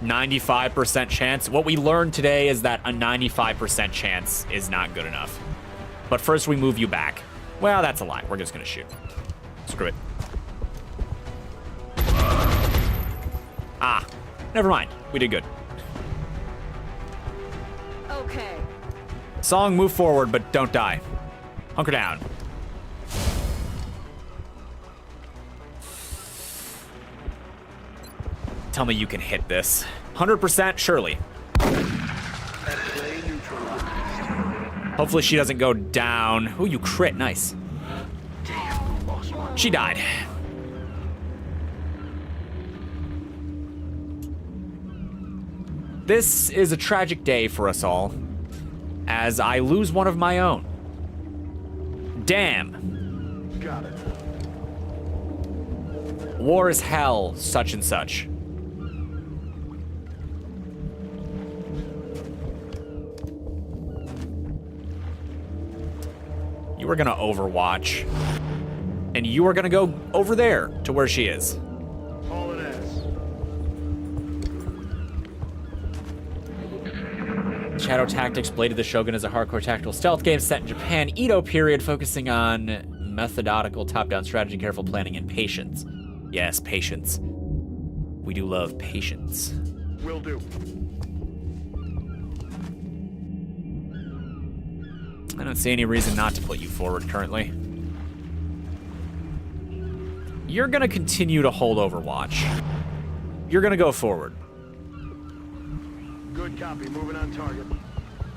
%95 chance. What we learned today is that a 95% chance is not good enough. But first we move you back. Well, that's a lie. We're just gonna shoot. Screw it. Ah, never mind. We did good. Okay. Song, move forward, but don't die. Hunker down. Tell me you can hit this. 100%, surely. Hopefully she doesn't go down. Ooh, you crit, nice. She died. This is a tragic day for us all, as I lose one of my own. Damn. Got it. War is hell, such and such. You are gonna overwatch. And you are gonna go over there to where she is. All it is. Shadow Tactics, Blade of the Shogun is a hardcore tactical stealth game set in Japan, Edo period, focusing on methodical top-down strategy, careful planning, and patience. Yes, patience. We do love patience. Will do. I don't see any reason not to put you forward currently. You're gonna continue to hold Overwatch. You're gonna go forward. Good copy. Moving on target.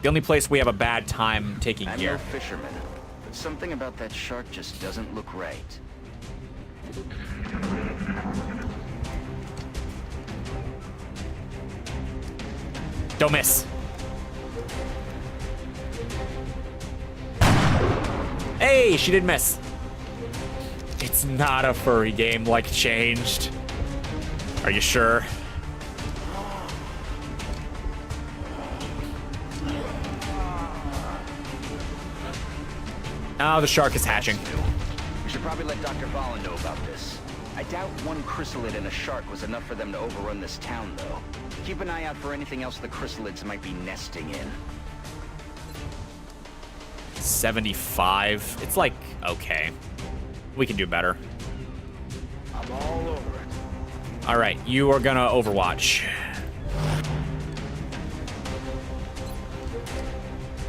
The only place we have a bad time taking I'm gear. no fisherman, but something about that shark just doesn't look right. Don't miss. Hey, she didn't miss. It's not a furry game like Changed. Are you sure? Oh, the shark is hatching. We should probably let Dr. Valen know about this. I doubt one chrysalid and a shark was enough for them to overrun this town, though. Keep an eye out for anything else the chrysalids might be nesting in. 75. It's like, okay. We can do better. I'm all over it. All right, you are gonna Overwatch.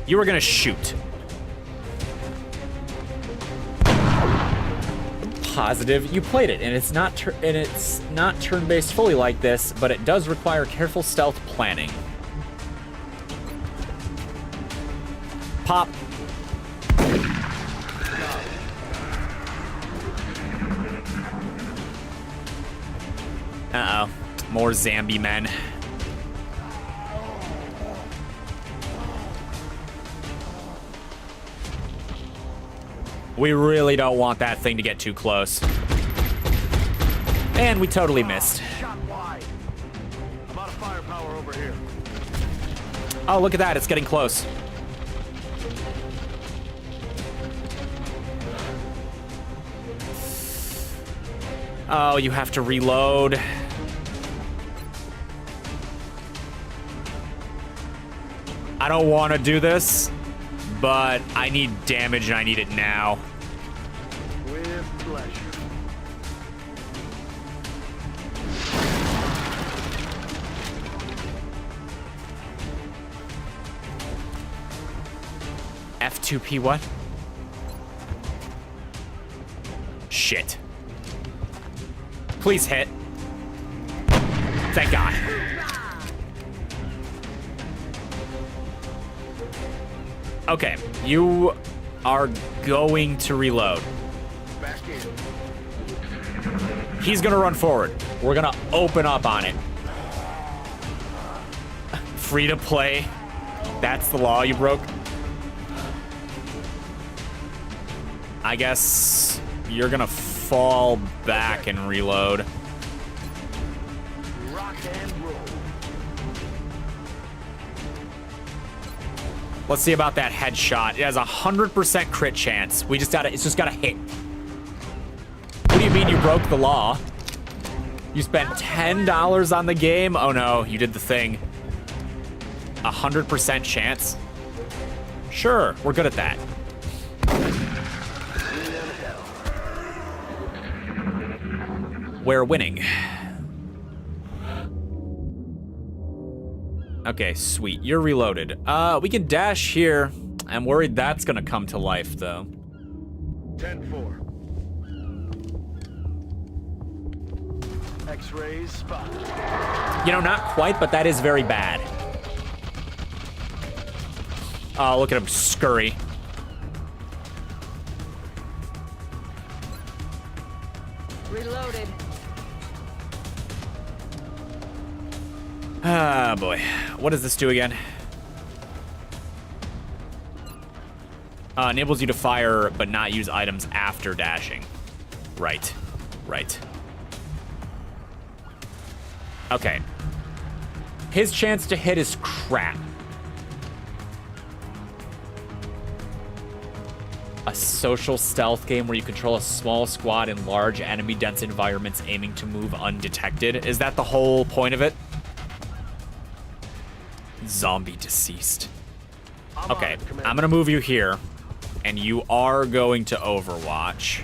You are gonna shoot. Positive, you played it, and it's not turn-based fully like this, but it does require careful stealth planning. Pop. Uh-oh. More zombie men. We really don't want that thing to get too close. And we totally missed. Shot wide. I'm out of firepower over here. Oh, look at that. It's getting close. Oh, you have to reload. I don't want to do this, but I need damage and I need it now. With pleasure. F2P what? Shit. Please hit. Thank God. Okay, you are going to reload. Back in. He's gonna run forward. We're gonna open up on it. Free to play. That's the law you broke. I guess you're gonna fall back and reload. Rock and roll. Let's see about that headshot. It has 100% crit chance. It's just gotta hit. What do you mean you broke the law? You spent $10 on the game? Oh no, you did the thing. 100% chance? Sure, we're good at that. We're winning. Okay, sweet. You're reloaded. We can dash here. I'm worried that's gonna come to life, though. 10-4. X-rays spotted. You know, not quite, but that is very bad. Oh, look at him scurry. Reloaded. Ah, boy. What does this do again? Enables you to fire, but not use items after dashing. Right. Right. Okay. His chance to hit is crap. A social stealth game where you control a small squad in large enemy-dense environments aiming to move undetected. Is that the whole point of it? Zombie deceased. Okay, I'm gonna move you here, and you are going to Overwatch.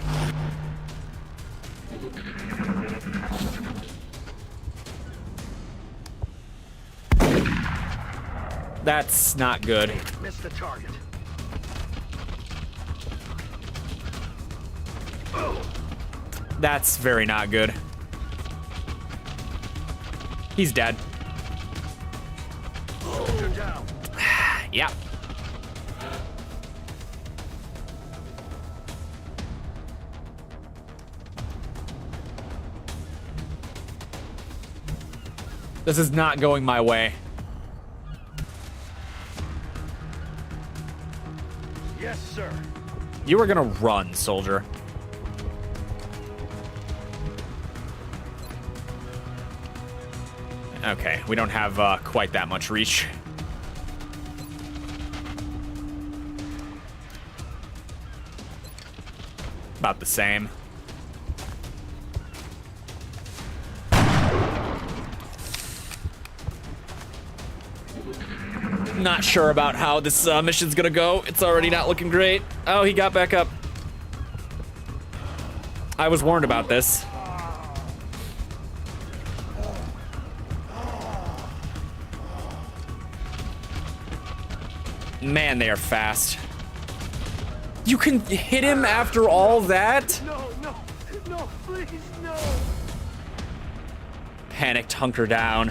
That's not good. Missed the target. That's very not good. He's dead. Soldier down. Yeah. This is not going my way. Yes, sir. You were gonna run, soldier. Okay, we don't have quite that much reach. About the same. Not sure about how this mission's gonna go. It's already not looking great. Oh, he got back up. I was warned about this. Man, they are fast. You can hit him after all that? No, please, no. Panicked, hunker down.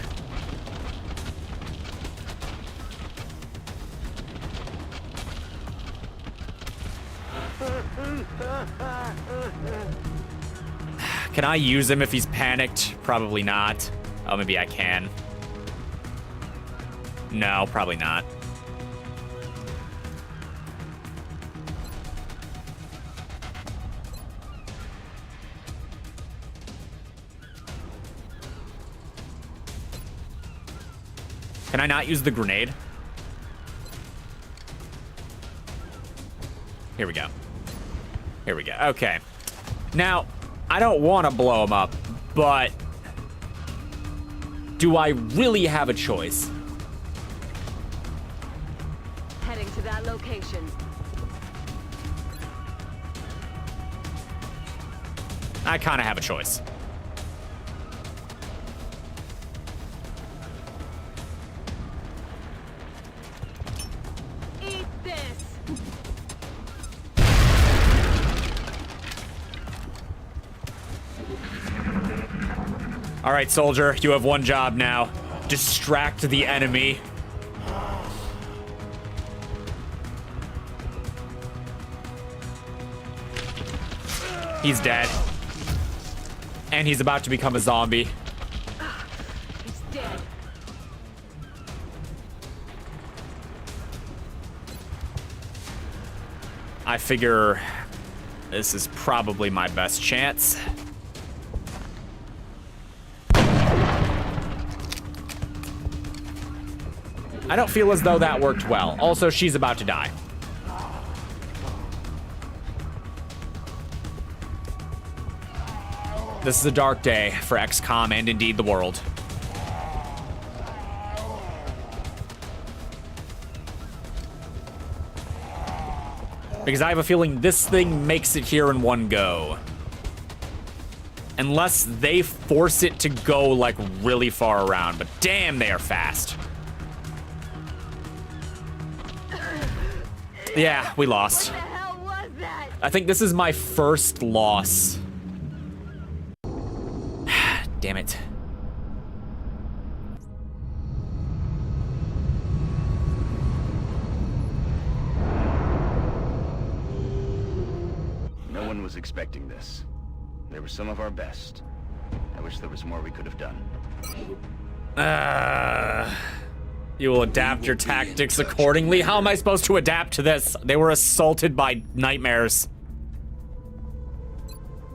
Can I use him if he's panicked? Probably not. Oh, maybe I can. No, probably not. Can I not use the grenade? Here we go. Here we go. Okay. Now, I don't want to blow him up, but do I really have a choice? Heading to that location. I kind of have a choice. Eat this. All right, soldier, you have one job now. Distract the enemy. He's dead. And he's about to become a zombie. He's dead. I figure This is probably my best chance. I don't feel as though that worked well. Also, she's about to die. This is a dark day for XCOM and indeed the world. Because I have a feeling this thing makes it here in one go. Unless they force it to go, like, really far around. But damn, they are fast. Yeah, we lost. What the hell was that? I think this is my first loss. Damn it. No one was expecting this. They were some of our best. I wish there was more we could have done. You will adapt your tactics accordingly. How am I supposed to adapt to this? They were assaulted by nightmares.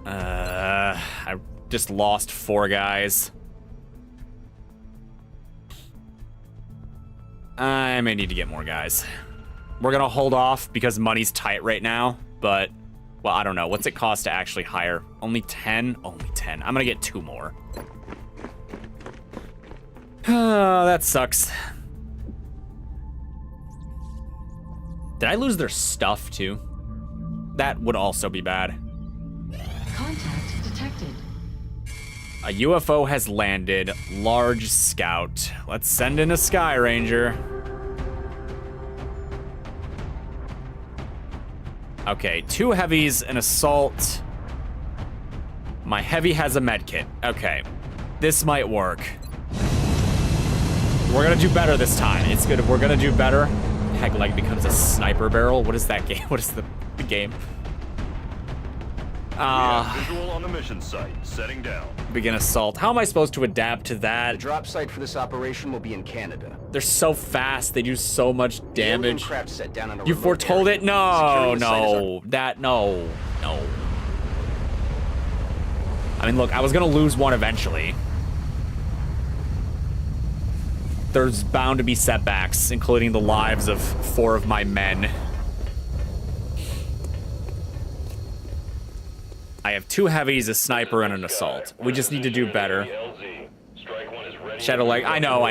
I just lost 4 guys. I may need to get more guys. We're gonna hold off because money's tight right now, but, well, I don't know. What's it cost to actually hire? Only 10? Only 10. I'm gonna get 2 more. Oh, that sucks. Did I lose their stuff too? That would also be bad. Contact detected. A UFO has landed. Large scout. Let's send in a Sky Ranger. Okay, 2 heavies, an assault. My heavy has a medkit. Okay, this might work. We're gonna do better this time. It's good. We're gonna do better. Heck, like becomes a sniper barrel. What is that game? What is the game? Visual on the mission site. Setting down. Begin assault. How am I supposed to adapt to The that? drop site for this operation will be in Canada. They're so fast. They do so much Alien damage. craft set down on a You remote foretold area. it? No, Securing the site is our- no. That, no. No. I mean, look, I was gonna lose one eventually. There's bound to be setbacks, including the lives of 4 of my men. I have 2 heavies, a sniper, and an assault. We just need to do better. Shadow leg, I know.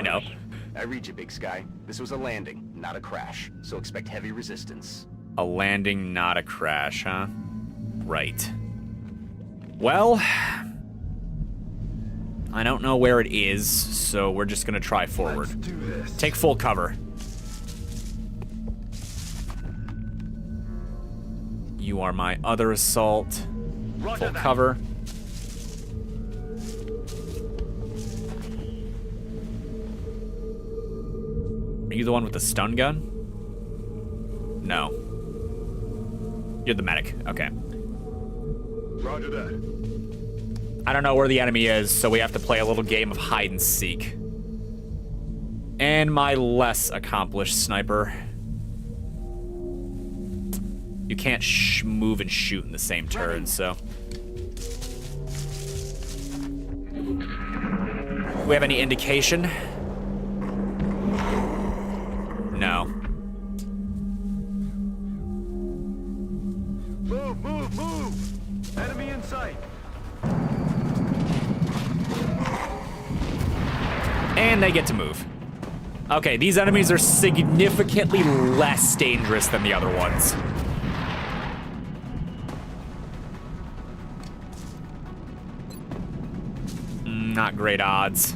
I read you, Big Sky. This was a landing, not a crash. So expect heavy resistance. A landing, not a crash, huh? Right. Well, I don't know where it is, so we're just gonna try forward. Take full cover. You are my other assault. Full cover. Are you the one with the stun gun? No. You're the medic. Okay. Roger that. I don't know where the enemy is, so we have to play a little game of hide and seek. And my less accomplished sniper. You can't move and shoot in the same turn, so. Do we have any indication? No. Move! Enemy in sight. And they get to move. Okay, these enemies are significantly less dangerous than the other ones. Not great odds.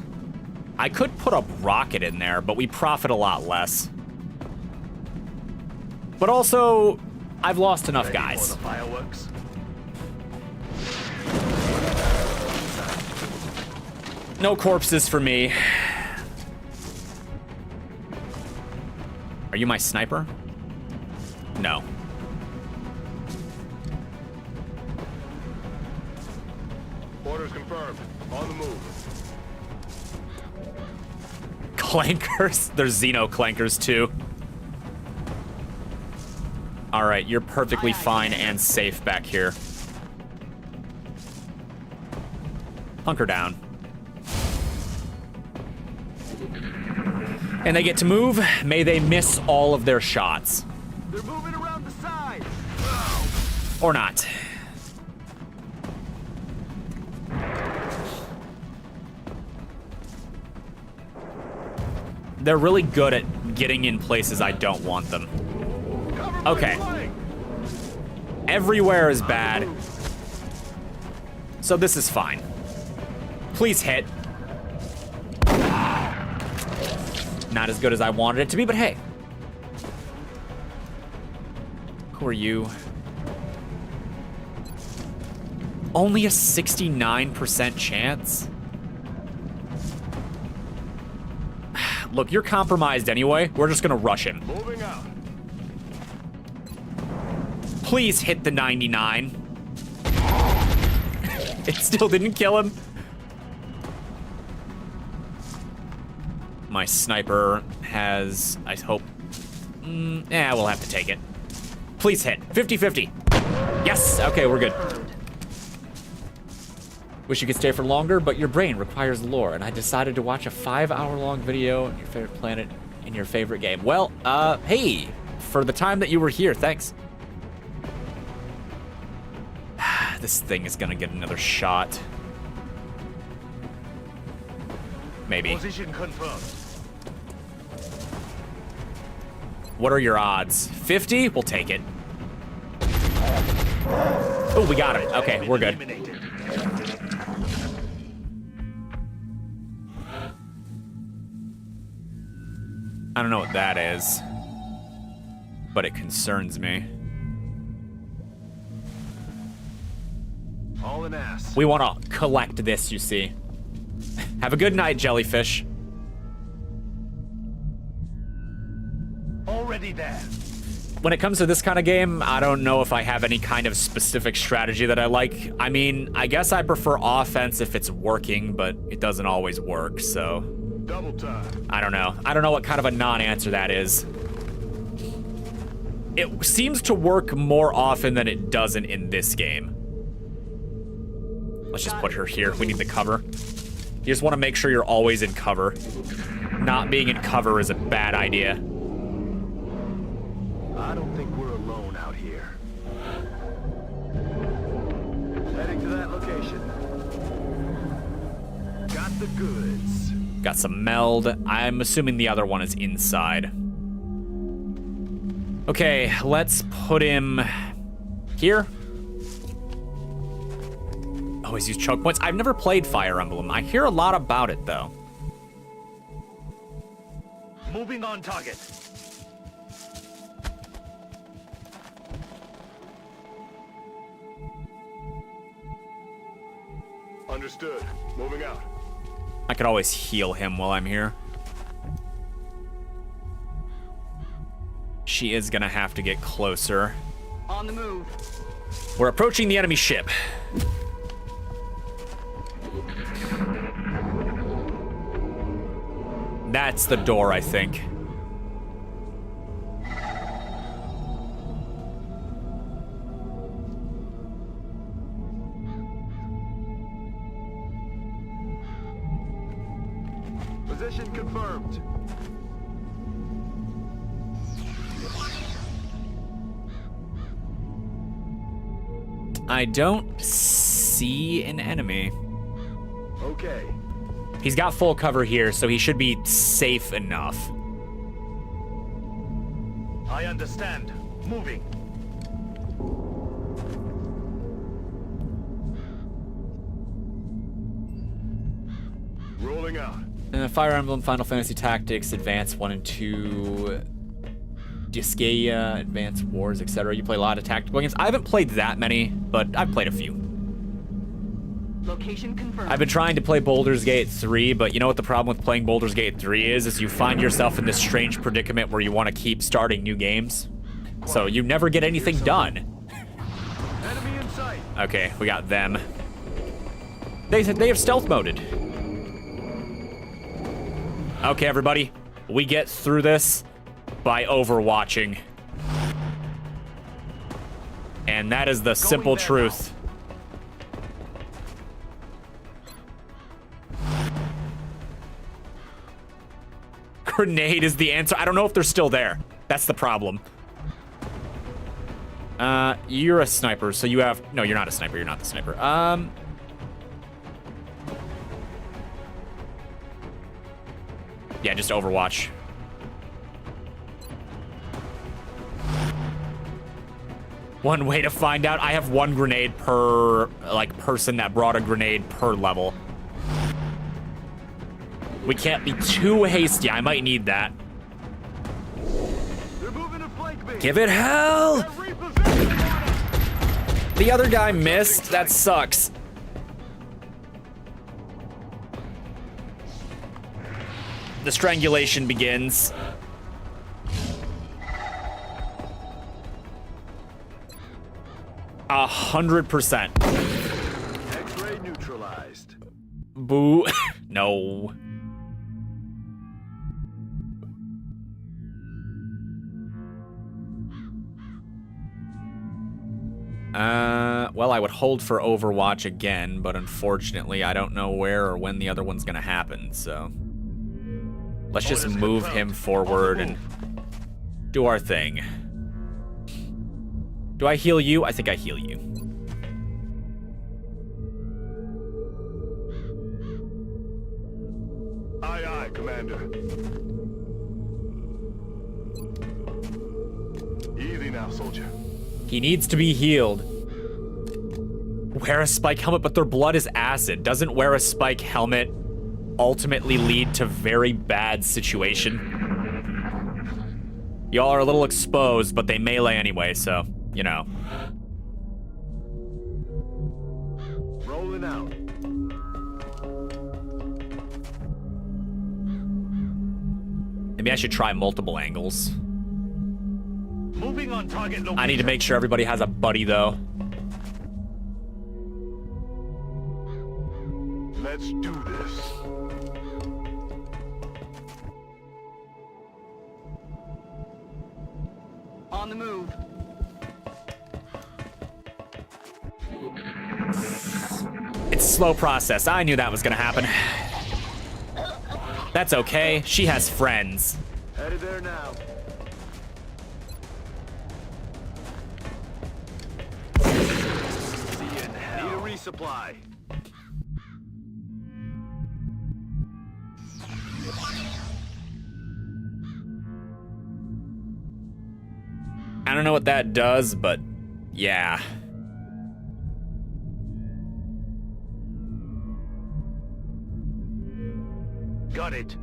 I could put a rocket in there, but we profit a lot less. But also, I've lost enough Ready guys. for the fireworks? No corpses for me. Are you my sniper? No. Orders confirmed. On the move. Clankers? There's Xeno clankers too. All right, you're perfectly fine and safe back here. Hunker down. And they get to move. May they miss all of their shots. They're moving around the side. Or not. They're really good at getting in places I don't want them. Okay. Everywhere is bad. So this is fine. Please hit. Not as good as I wanted it to be, but hey. Who are you? Only a 69% chance? Look, you're compromised anyway. We're just gonna rush him. Moving out. Please hit the 99. It still didn't kill him. My sniper has, I hope, yeah, we'll have to take it. Please hit. 50-50. Yes, okay, we're good. Wish you could stay for longer, but your brain requires lore, and I decided to watch a 5-hour-long video on your favorite planet in your favorite game. Well, hey, for the time that you were here, thanks. This thing is gonna get another shot. Maybe. Position confirmed. What are your odds? 50? We'll take it. Oh, we got it. Okay, we're good. I don't know what that is, but it concerns me. All an ass. We want to collect this, you see. Have a good night, jellyfish. Already there. When it comes to this kind of game, I don't know if I have any kind of specific strategy that I like. I mean, I guess I prefer offense if it's working, but it doesn't always work, so... Double time. I don't know. I don't know what kind of a non-answer that is. It seems to work more often than it doesn't in this game. Let's just put her here. We need the cover. You just want to make sure you're always in cover. Not being in cover is a bad idea. I don't think we're alone out here. Heading to that location. Got the goods. Got some meld. I'm assuming the other one is inside. Okay, let's put him here. Oh, he's used choke points. I've never played Fire Emblem. I hear a lot about it, though. Moving on target. Understood. Moving out. I could always heal him while I'm here. She is gonna have to get closer. On the move. We're approaching the enemy ship. That's the door, I think. Position confirmed. I don't see an enemy. Okay. He's got full cover here, so he should be safe enough. I understand. Moving. Rolling out. Fire Emblem, Final Fantasy Tactics, Advance 1 and 2, Disgaea, Advance Wars, etc. You play a lot of tactical games. I haven't played that many, but I've played a few. Location confirmed. I've been trying to play Baldur's Gate 3, but you know what the problem with playing Baldur's Gate 3 is you find yourself in this strange predicament where you want to keep starting new games. So you never get anything done. Enemy in sight. Okay, we got them. They have stealth moded. Okay, everybody. We get through this by overwatching. And that is the simple truth. Grenade is the answer. I don't know if they're still there. That's the problem. You're a sniper, so you have... No, you're not a sniper. You're not the sniper. Yeah, just Overwatch. One way to find out. I have 1 grenade per, like, person that brought a grenade per level. We can't be too hasty. I might need that. Give it hell! The other guy missed. That sucks. The strangulation begins. A 100%. X-ray neutralized. Boo. No. Well, I would hold for Overwatch again, but unfortunately, I don't know where or when the other one's gonna happen, so... Let's just move him forward and do our thing. Do I heal you? I think I heal you. Aye, aye, Commander. Easy now, soldier. He needs to be healed. Wear a spike helmet, but their blood is acid. Doesn't wear a spike helmet ultimately lead to very bad situation? Y'all are a little exposed, but they melee anyway, so, you know. Rolling out. Maybe I should try multiple angles. Moving on target location. I need to make sure everybody has a buddy, though. Let's do this. On the move. It's a slow process. I knew that was gonna happen. That's okay. She has friends. Headed there now. See you in hell. Need a resupply. I don't know what that does, but yeah. Got it.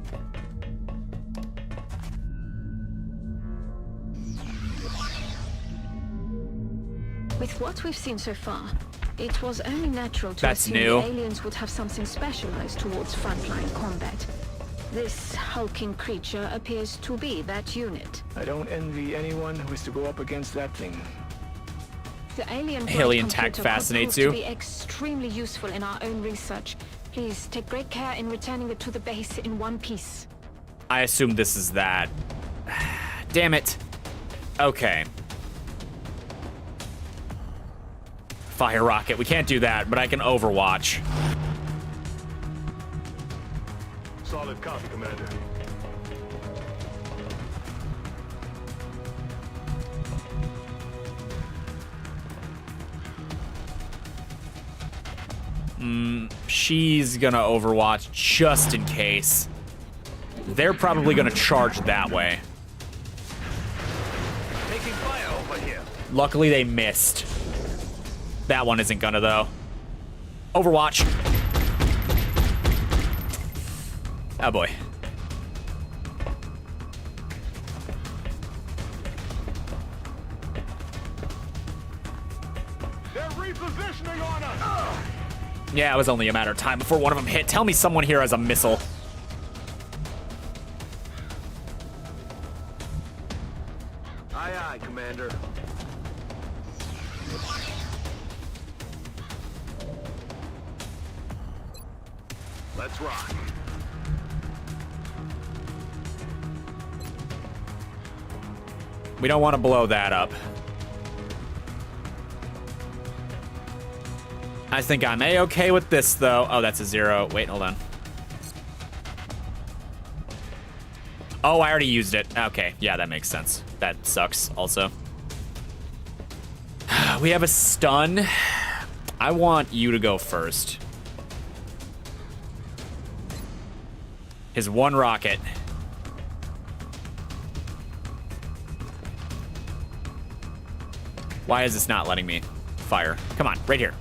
With what we've seen so far, it was only natural to That's assume new. the aliens would have something specialized towards frontline combat. This hulking creature appears to be that unit. I don't envy anyone who is to go up against that thing. The alien tech computer fascinates could you? prove to be extremely useful in our own research. Please take great care in returning it to the base in one piece. I assume this is that. Damn it. Okay. Fire rocket. We can't do that, but I can Overwatch. Solid copy, Commander. She's gonna Overwatch just in case. They're probably gonna charge that way. Taking fire over here. Luckily, they missed. That one isn't gonna, though. Overwatch. Oh, boy. They're repositioning on us. Yeah, it was only a matter of time before one of them hit. Tell me someone here has a missile. Aye, aye, Commander. Let's rock. We don't want to blow that up. I think I'm A-okay with this, though. Oh, that's a 0. Wait, hold on. Oh, I already used it. Okay, yeah, that makes sense. That sucks, also. We have a stun. I want you to go first. His one rocket. Why is this not letting me fire? Come on, right here.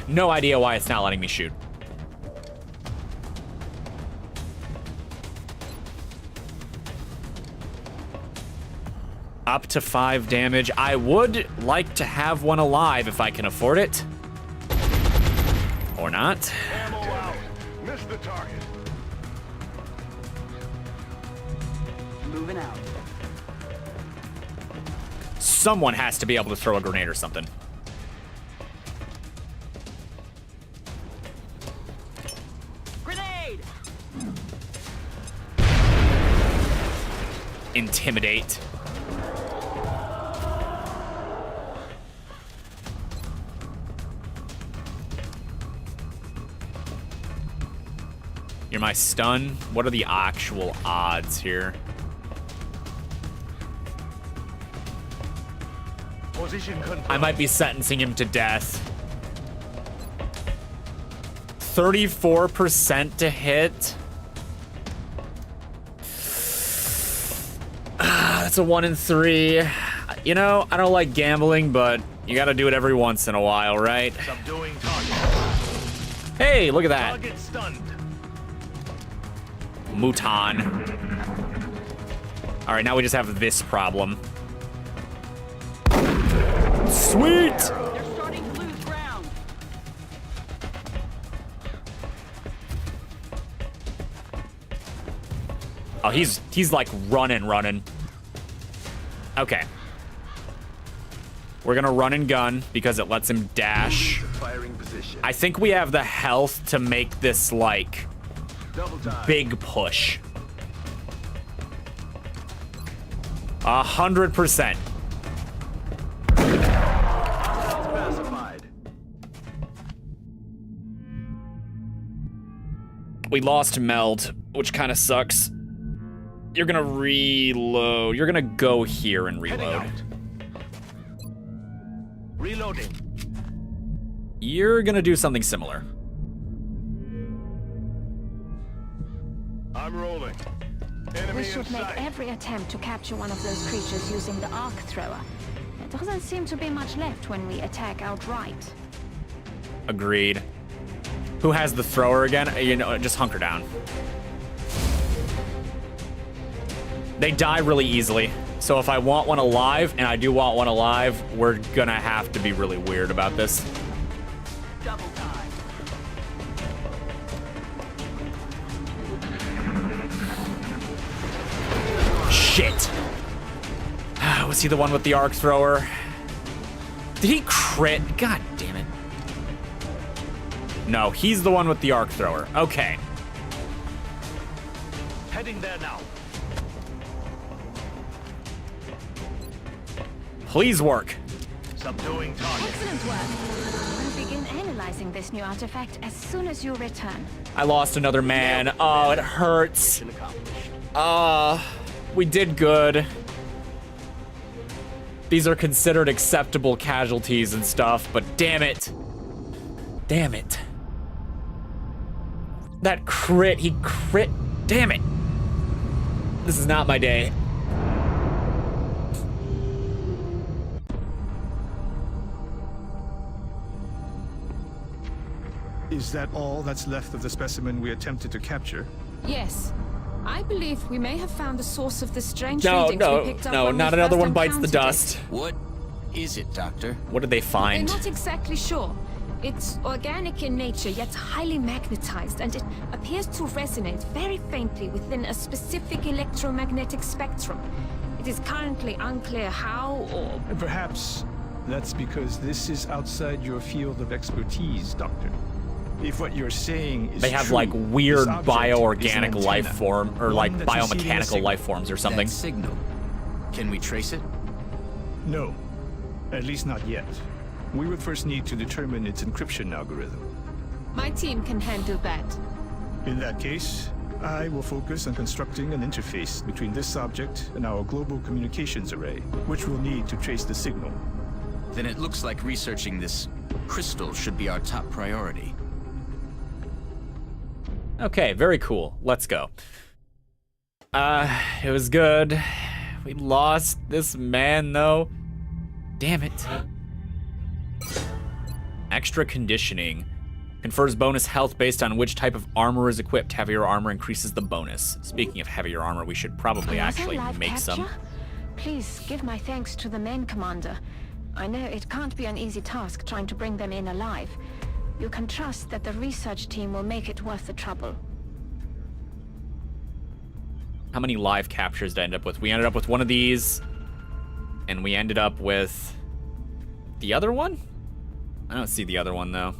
No idea why it's not letting me shoot. Up to 5 damage. I would like to have one alive if I can afford it. Or not. Ammo out. Missed the target. Moving out. Someone has to be able to throw a grenade or something. Grenade! Intimidate. You're my stun. What are the actual odds here? Position confirmed. I might be sentencing him to death. 34% to hit. That's a 1 in 3. You know, I don't like gambling, but you gotta do it every once in a while, right? Subduing target. Hey, look at that. Target stunned. Mouton. All right, now we just have this problem. Sweet! They're starting to lose ground. Oh, he's like running. Okay. We're gonna run and gun because it lets him dash. Firing position. I think we have the health to make this like Double time. big push. 100%. Specified. We lost Meld, which kind of sucks. You're gonna reload. You're gonna go here and Heading reload. out. Reloading. You're gonna do something similar. I'm rolling. Enemy We in should make sight. every attempt to capture one of those creatures using the arc thrower. There doesn't seem to be much left when we attack outright. Agreed. Who has the thrower again? You know, just hunker down. They die really easily. So if I want one alive, and I do want one alive, we're gonna have to be really weird about this. Double time. Shit. Was he the one with the arc thrower? Did he crit? God damn it. No, he's the one with the arc thrower. Okay. Heading there now. Please work. Subduing target. Excellent work. We'll begin analyzing this new artifact as soon as you return. I lost another man. Oh, it hurts. Mission accomplished. We did good. These are considered acceptable casualties and stuff, but damn it. Damn it. That crit, he crit. Damn it. This is not my day. Is that all that's left of the specimen we attempted to capture? Yes. I believe we may have found the source of the strange No, readings we picked up no, when not we another first one bites the encountered it. dust. What is it, Doctor? What did they We're find? not exactly sure. It's organic in nature, yet highly magnetized, and it appears to resonate very faintly within a specific electromagnetic spectrum. It is currently unclear how or... And perhaps that's because this is outside your field of expertise, Doctor. If what you're saying is They have true, like weird this object is an bioorganic antenna, life form, or one like that's receiving a biomechanical signal. life forms or something. That signal. Can we trace it? No, at least not yet. We would first need to determine its encryption algorithm. My team can handle that. In that case, I will focus on constructing an interface between this object and our global communications array, which we'll need to trace the signal. Then it looks like researching this crystal should be our top priority. Okay, very cool. Let's go. It was good. We lost this man, though. Damn it. Extra conditioning. Confers bonus health based on which type of armor is equipped. Heavier armor increases the bonus. Speaking of heavier armor, we should probably Another actually live make capture? some. Please give my thanks to the main commander. I know it can't be an easy task trying to bring them in alive. You can trust that the research team will make it worth the trouble. How many live captures did I end up with? We ended up with one of these, and we ended up with the other one? I don't see the other one, though.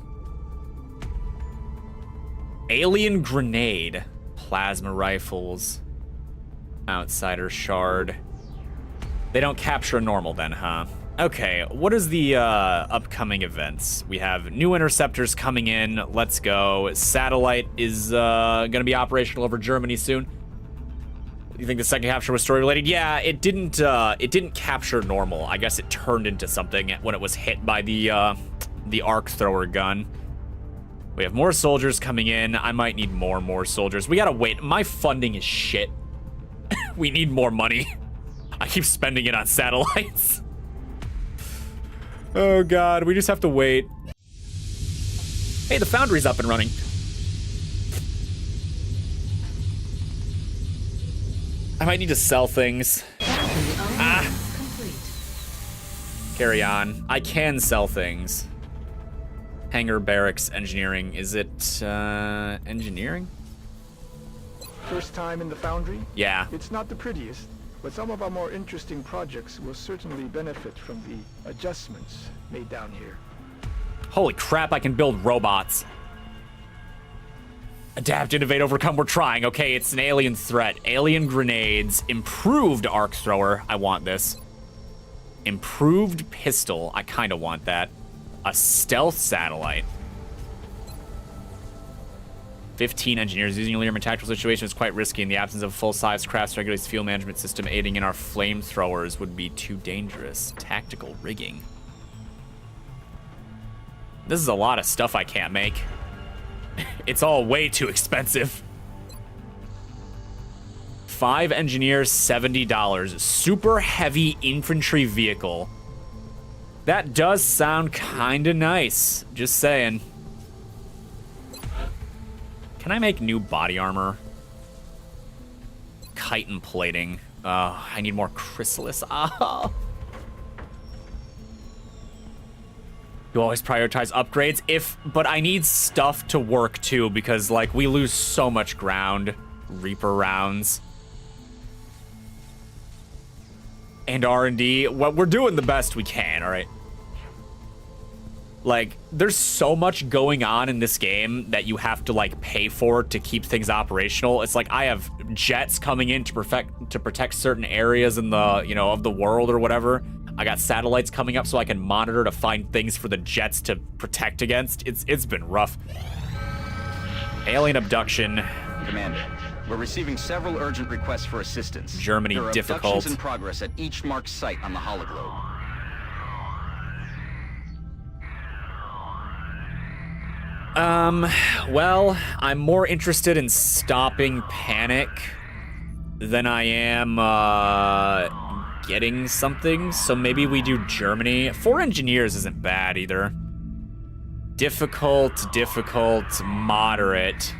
Alien grenade. Plasma rifles. Outsider shard. They don't capture normal then, huh? Okay, what is the upcoming events? We have new interceptors coming in. Let's go. Satellite is gonna be operational over Germany soon. You think the second capture was story related? Yeah, it didn't capture normal. I guess it turned into something when it was hit by the arc thrower gun. We have more soldiers coming in. I might need more soldiers. We gotta wait. My funding is shit. We need more money. I keep spending it on satellites. Oh god, we just have to wait. Hey, the foundry's up and running. I might need to sell things. Carry on. I can sell things. Hangar, barracks, engineering. Is it engineering? First time in the foundry? Yeah. It's not the prettiest, but some of our more interesting projects will certainly benefit from the adjustments made down here. Holy crap, I can build robots. Adapt, innovate, overcome, we're trying. Okay, it's an alien threat. Alien grenades. Improved arc thrower. I want this. Improved pistol. I kind of want that. A stealth satellite. 15 engineers. Using helium in tactical situations is quite risky. In the absence of a full-size craft-regulated fuel management system, aiding in our flamethrowers would be too dangerous. Tactical rigging. This is a lot of stuff I can't make. It's all way too expensive. 5 engineers, $70. Super heavy infantry vehicle. That does sound kinda nice. Just saying. Can I make new body armor? Chitin plating. I need more chrysalis. You always prioritize upgrades but I need stuff to work too, because like we lose so much ground. Reaper rounds. And R&D. Well, we're doing the best we can, all right? Like, there's so much going on in this game that you have to like pay for to keep things operational. It's like I have jets coming in to protect certain areas in the, you know, of the world or whatever. I got satellites coming up so I can monitor to find things for the jets to protect against. It's been rough. Alien abduction. Commander, we're receiving several urgent requests for assistance. Germany there are difficult. Abductions in progress at each marked site on the hologlobe. Well, I'm more interested in stopping panic than I am, getting something, so maybe we do Germany. 4 engineers isn't bad either. Difficult, moderate.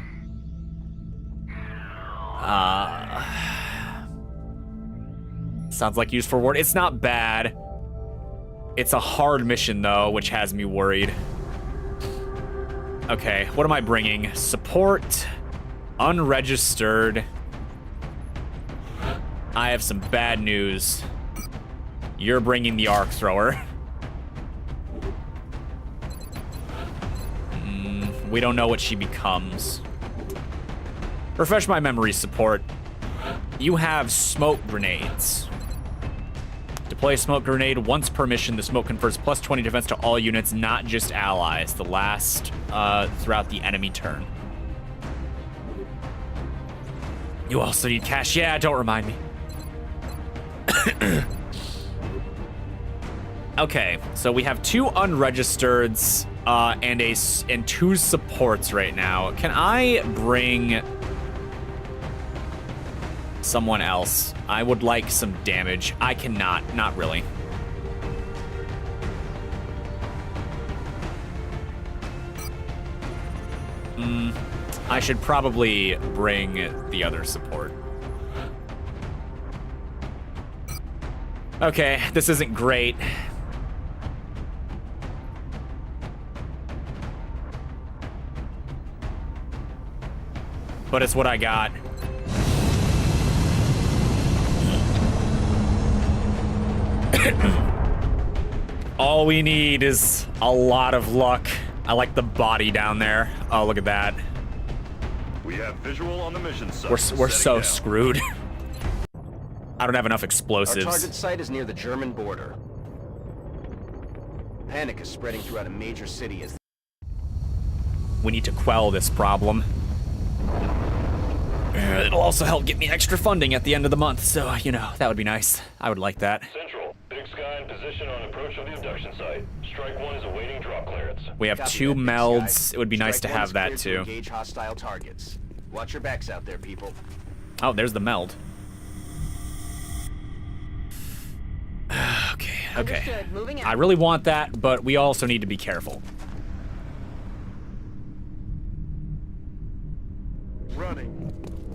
Sounds like use for reward. It's not bad. It's a hard mission though, which has me worried. Okay, what am I bringing? Support, unregistered. I have some bad news. You're bringing the arc thrower. We don't know what she becomes. Refresh my memory, support. You have smoke grenades. Deploy a smoke grenade once per mission. The smoke confers plus 20 defense to all units, not just allies. The last throughout the enemy turn. You also need cash. Yeah, don't remind me. Okay, so we have 2 unregistereds and 2 supports right now. Can I bring someone else? I would like some damage. I cannot, not really. I should probably bring the other support. Okay, this isn't great. But it's what I got. All we need is a lot of luck. I like the body down there. Oh, look at that. We have visual on the mission site. We're so screwed. I don't have enough explosives. Our target site is near the German border. Panic is spreading throughout a major city as We need to quell this problem. It'll also help get me extra funding at the end of the month, so, you know, that would be nice. I would like that. Central, Big Sky in position on approach of the abduction site. Strike 1 is awaiting drop clearance. We have Copy 2 that, Big melds. Sky. It would be nice to Strike 1 have is that, cleared to too. engage hostile targets. Watch your backs out there, people. Oh, there's the meld. Okay. Understood. Moving out. I really want that, but we also need to be careful. Running.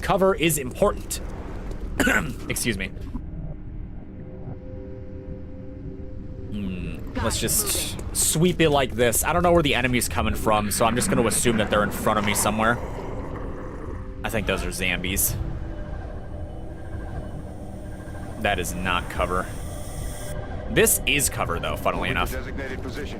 Cover is important. Excuse me. Let's just sweep it like this. I don't know where the enemy's coming from, so I'm just going to assume that they're in front of me somewhere. I think those are zombies. That is not cover. This is cover, though, funnily enough. Designated position.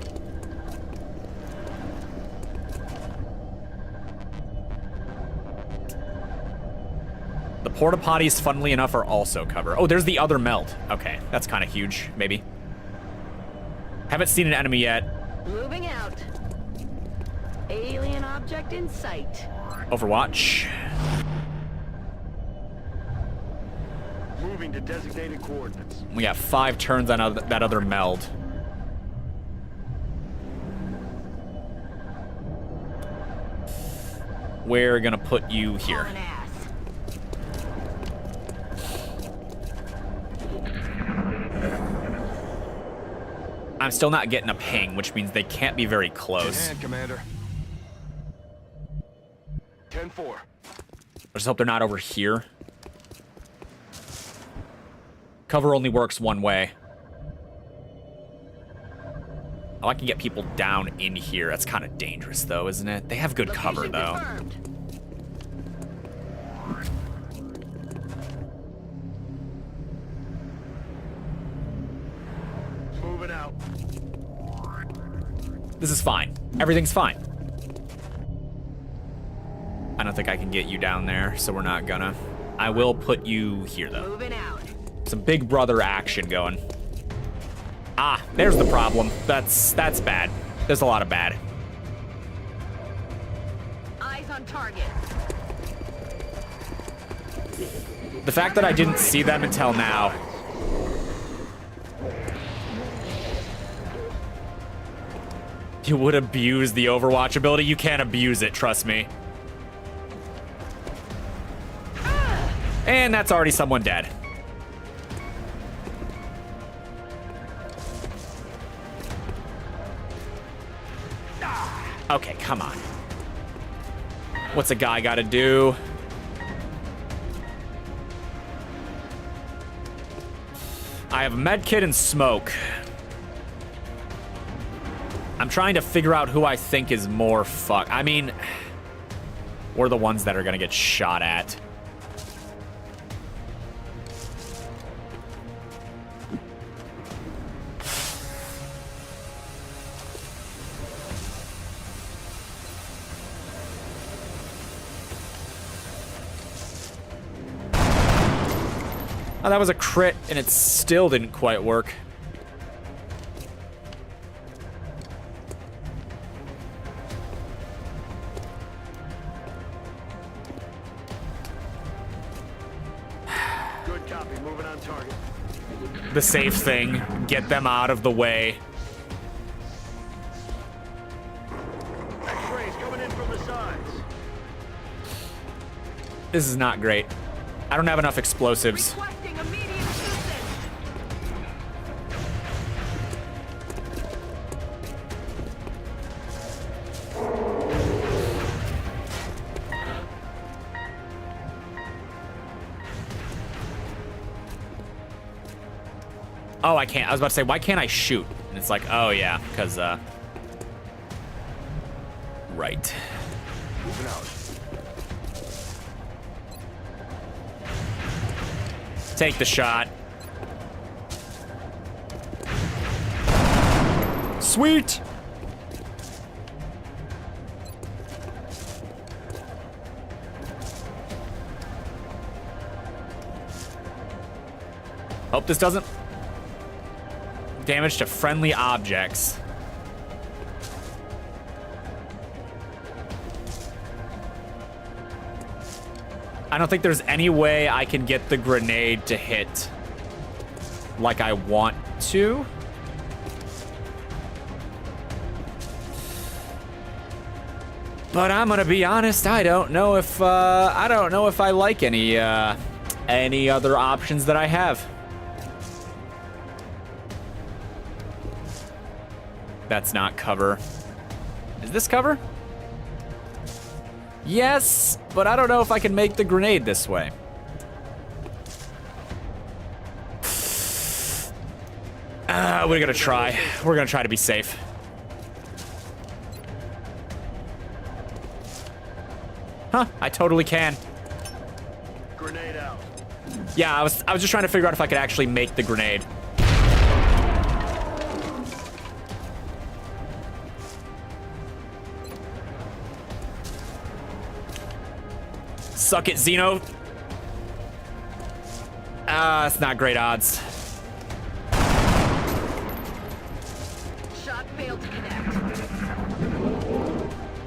The porta potties, funnily enough, are also cover. Oh, there's the other meld. Okay, that's kind of huge, maybe. Haven't seen an enemy yet. Moving out. Alien object in sight. Overwatch. Moving to designated coordinates. We got 5 turns on that other meld. We're gonna put you here. I'm still not getting a ping, which means they can't be very close. And Commander. 10-4. I just hope they're not over here. Cover only works one way. Oh, I can get people down in here. That's kind of dangerous, though, isn't it? They have good cover, though. Moving out. This is fine. Everything's fine. I don't think I can get you down there, so we're not gonna. I will put you here, though. Moving out. Some Big Brother action going. Ah, there's the problem. That's bad. There's a lot of bad. Eyes on target. The fact that I didn't see them until now. You would abuse the Overwatch ability. You can't abuse it, trust me. And that's already someone dead. Okay, come on. What's a guy gotta do? I have a medkit and smoke. I'm trying to figure out who I think is more fuck. I mean, we're the ones that are gonna get shot at. Oh, that was a crit, and it still didn't quite work. Good copy. Moving on target. The safe thing. Get them out of the way. X-rays coming in from the sides. This is not great. I don't have enough explosives. Requesting immediate assistance. Oh, I can't. I was about to say, why can't I shoot? And it's like, oh yeah, because, right. Moving out. Take the shot. Sweet! Hope this doesn't damage to friendly objects. I don't think there's any way I can get the grenade to hit like I want to. But I'm gonna be honest, I don't know if I like any other options that I have. That's not cover. Is this cover? Yes, but I don't know if I can make the grenade this way. We're gonna try. We're gonna try to be safe. Huh, I totally can. Grenade out. Yeah, I was just trying to figure out if I could actually make the grenade. Suck it, Xeno. That's not great odds. Shot failed to connect.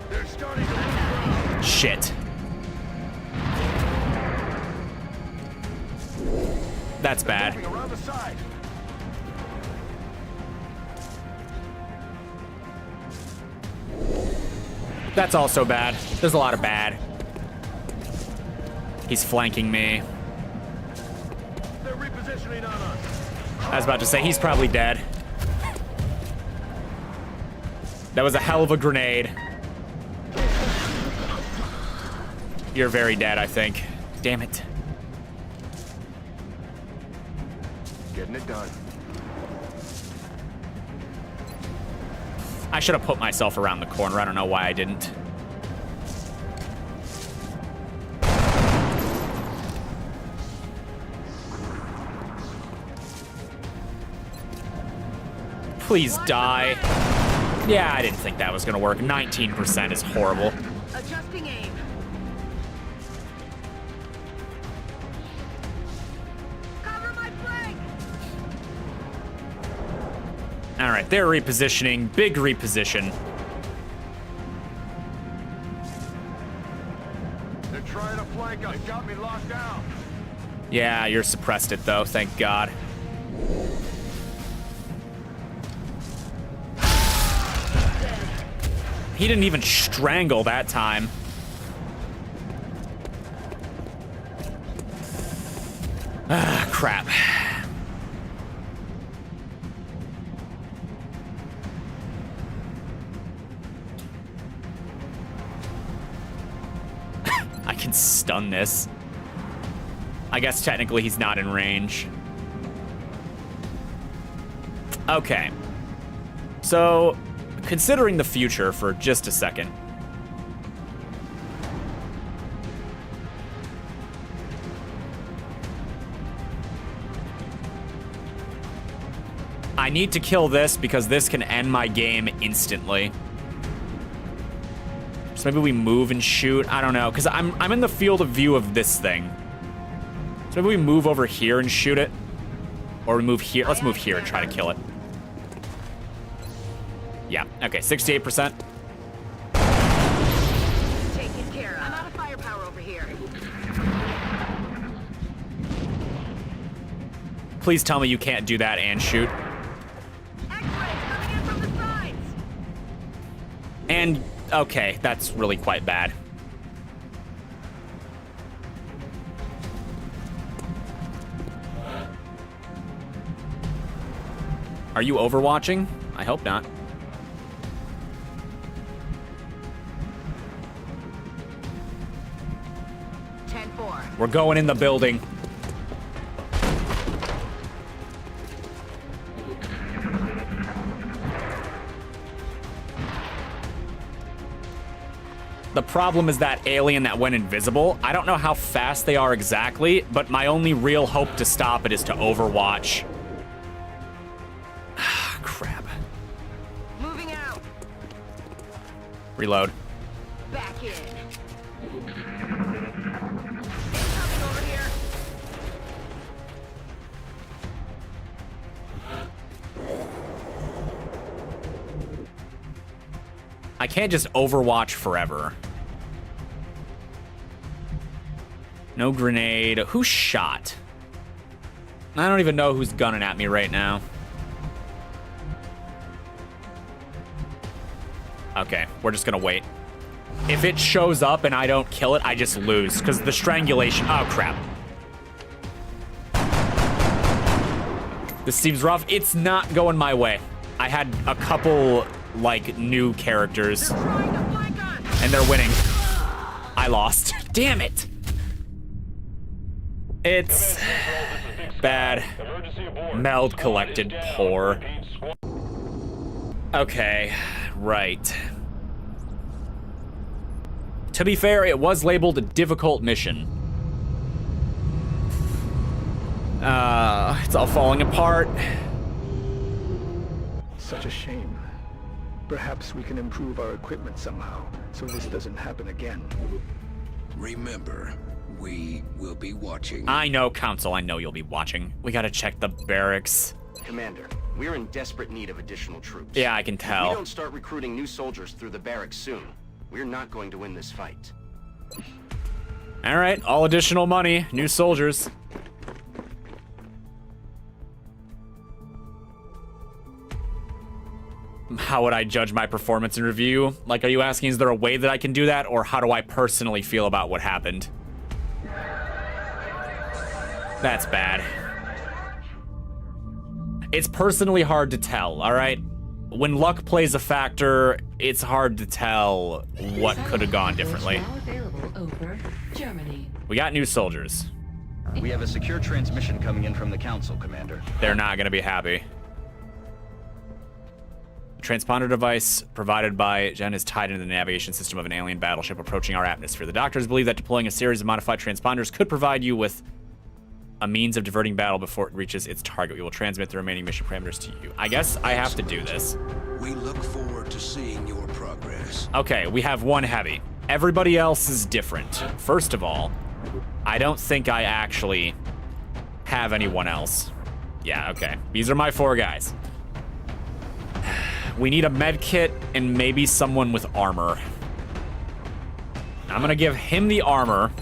They're starting to Shit. That's bad. moving around the side. That's also bad. There's a lot of bad. He's flanking me. They're repositioning on us. I was about to say, he's probably dead. That was a hell of a grenade. You're very dead, I think. Damn it. Getting it done. I should have put myself around the corner. I don't know why I didn't. Please die. Yeah, I didn't think that was gonna work. 19% is horrible. Adjusting aim. Cover my flank. All right, they're repositioning. Big reposition. They're trying to flank us. Got me locked down. Yeah, you're suppressed it though, thank God. He didn't even strangle that time. Ah, crap. I can stun this. I guess technically he's not in range. Okay. So, considering the future for just a second. I need to kill this because this can end my game instantly. So maybe we move and shoot. I don't know, because I'm in the field of view of this thing. So So maybe we move over here and shoot it. Or we move here. Let's move here and try to kill it. Yeah, okay, 68%. Taken care of. I'm out of firepower over here. Please tell me you can't do that and shoot. X-rays coming in from the sides. And, okay, that's really quite bad. Are you overwatching? I hope not. We're going in the building. The problem is that alien that went invisible. I don't know how fast they are exactly, but my only real hope to stop it is to overwatch. Crap. Moving out. Reload. Back in. Incoming over here. I can't just overwatch forever. No grenade. Who shot? I don't even know who's gunning at me right now. Okay, we're just gonna wait. If it shows up and I don't kill it, I just lose, because the strangulation... Oh, crap. This seems rough. It's not going my way. I had a couple, like, new characters, and they're winning. I lost. Damn it. It's bad. Meld collected. Poor. Okay, right. To be fair, it was labeled a difficult mission. It's all falling apart. Such a shame. Perhaps we can improve our equipment somehow, so this doesn't happen again. Remember, we will be watching. I know, Council, I know you'll be watching. We gotta check the barracks. Commander, we're in desperate need of additional troops. Yeah, I can If we tell. don't start recruiting new soldiers through the barracks soon, we're not going to win this fight. All right, all additional money, new soldiers. How would I judge my performance in review? Like, are you asking, is there a way that I can do that, or how do I personally feel about what happened? That's bad. It's personally hard to tell, all right? When luck plays a factor, it's hard to tell what could have gone differently. Now available over Germany. We got new soldiers. We have a secure transmission coming in from the Council, Commander. They're not going to be happy. The transponder device provided by Jen is tied into the navigation system of an alien battleship approaching our atmosphere. The doctors believe that deploying a series of modified transponders could provide you with a means of diverting battle before it reaches its target. We will transmit the remaining mission parameters to you. I guess I have to do this. We look forward to seeing your progress. Okay, we have one heavy. Everybody else is different. First of all, I don't think I actually have anyone else. Yeah, okay. These are my 4 guys. We need a med kit and maybe someone with armor. I'm gonna give him the armor.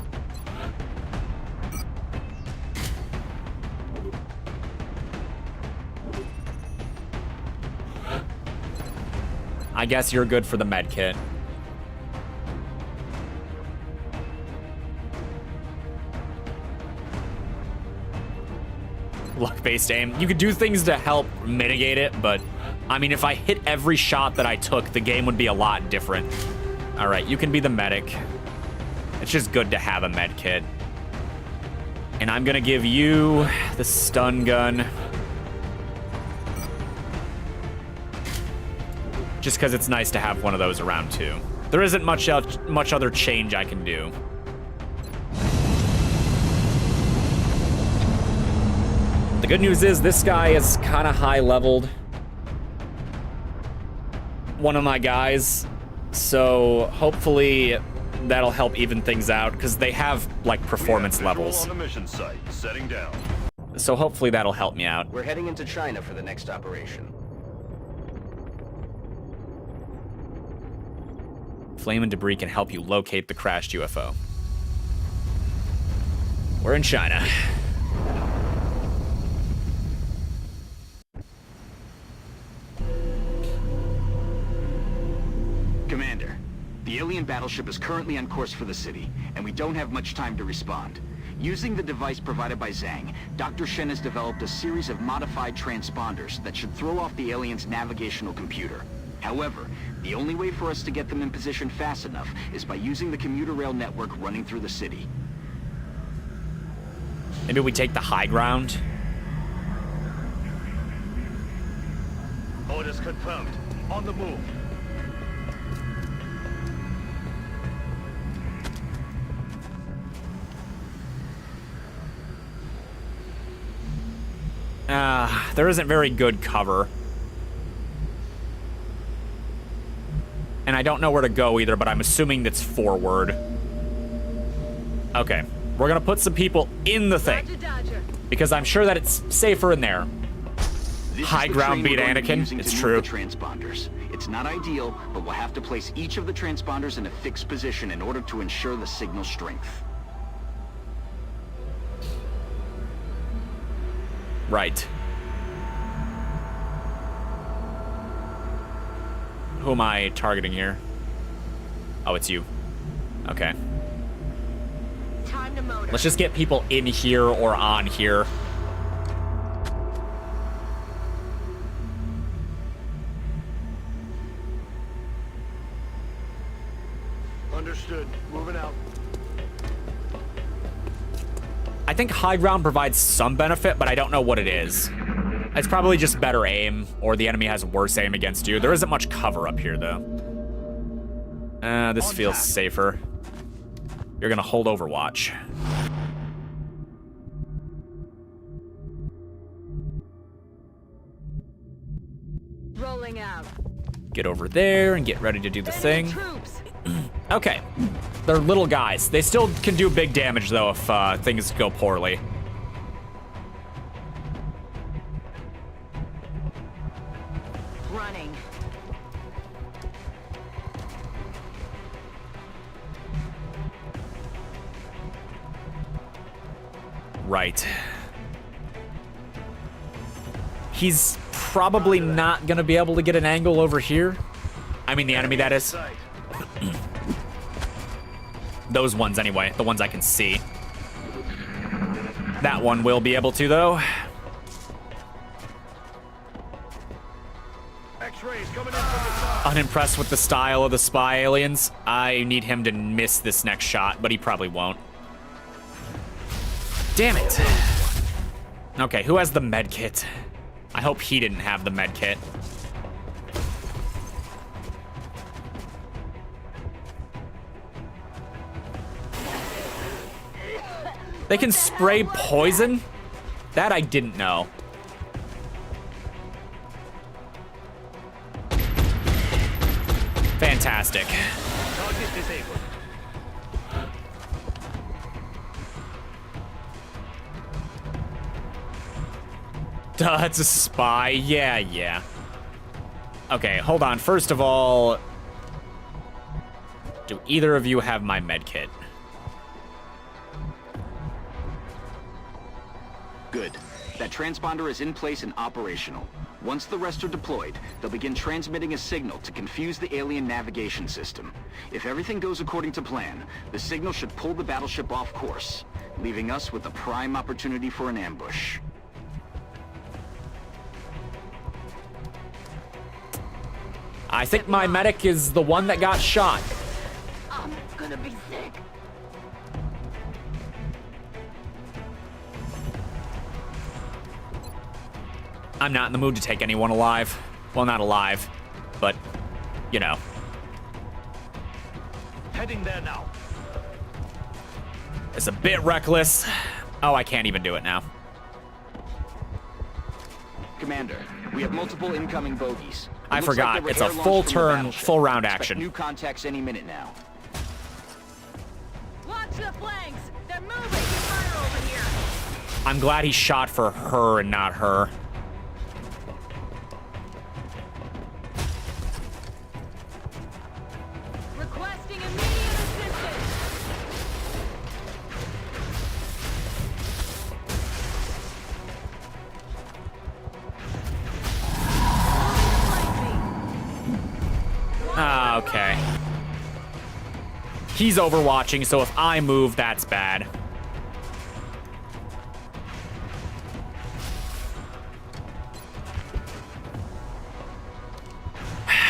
I guess you're good for the med kit. Luck-based aim. You could do things to help mitigate it, but I mean, if I hit every shot that I took, the game would be a lot different. All right, you can be the medic. It's just good to have a med kit. And I'm gonna give you the stun gun. Just because it's nice to have one of those around too. There isn't much other change I can do. The good news is this guy is kind of high leveled. One of my guys. So hopefully That'll help even things out, because they have, like, performance levels. On the mission site, setting down. So hopefully that'll help me out. We're heading into China for the next operation. Flame and debris can help you locate the crashed UFO. We're in China. Commander, the alien battleship is currently on course for the city, and we don't have much time to respond. Using the device provided by Zhang, Dr. Shen has developed a series of modified transponders that should throw off the alien's navigational computer. However, the only way for us to get them in position fast enough is by using the commuter rail network running through the city. Maybe we take the high ground. Orders confirmed. On the move. There isn't very good cover. And I don't know where to go either, but I'm assuming that's forward. Okay, we're gonna put some people in the thing, because I'm sure that it's safer in there. High ground beat Anakin, it's true. Transponders. It's not ideal, but we'll have to place each of the transponders in a fixed position in order to ensure the signal strength. Right. Who am I targeting here? Oh, it's you. Okay. Time to motor. Let's just get people in here or on here. Understood. Moving out. I think high ground provides some benefit, but I don't know what it is. It's probably just better aim, or the enemy has worse aim against you. There isn't much cover up here, though. This feels safer. You're gonna hold Overwatch. Rolling out. Get over there and get ready to do the thing. Troops. Okay. They're little guys. They still can do big damage, though, if things go poorly. Running. Right. He's probably not gonna be able to get an angle over here. I mean, the enemy, that is. Those ones, anyway. The ones I can see. That one will be able to, though. X-rays coming in from the side. Unimpressed with the style of the spy aliens. I need him to miss this next shot, but he probably won't. Damn it. Okay, who has the med kit? I hope he didn't have the med kit. They can spray poison? That I didn't know. Fantastic. Target disabled. Duh, it's a spy. Yeah. Okay, hold on. First of all, do either of you have my med kit? Good. That transponder is in place and operational. Once the rest are deployed, they'll begin transmitting a signal to confuse the alien navigation system. If everything goes according to plan, the signal should pull the battleship off course, leaving us with a prime opportunity for an ambush. I think my medic is the one that got shot. I'm gonna be sick. I'm not in the mood to take anyone alive. Well, not alive, but, you know. Heading there now. It's a bit reckless. Oh, I can't even do it now. Commander, we have multiple incoming bogies. I Looks like forgot. they were It's a air-launched full from the turn, battleship. full round Expect action. New contacts any minute now. I'm glad he shot for her and not her. Requesting immediate assistance. Ah, okay. He's overwatching, so if I move, that's bad.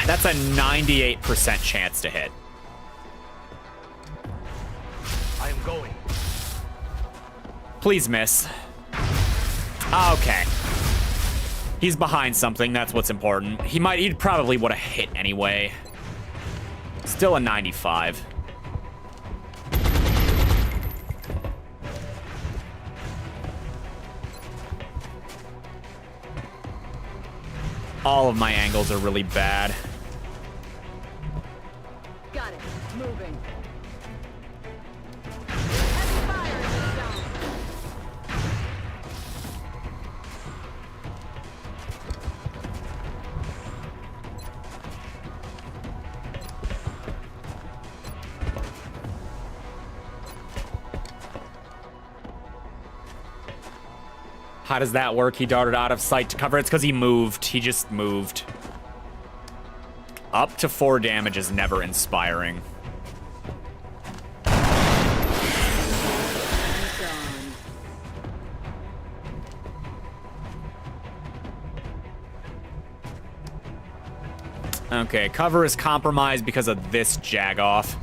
That's a 98% chance to hit. I am going. Please miss. Okay. He's behind something, that's what's important. He probably would have hit anyway. Still a 95. All of my angles are really bad. Got it. Moving. Heavy fire in this zone. How does that work? He darted out of sight to cover. It's because he moved. He just moved. Up to 4 damage is never inspiring. Okay, cover is compromised because of this jagoff.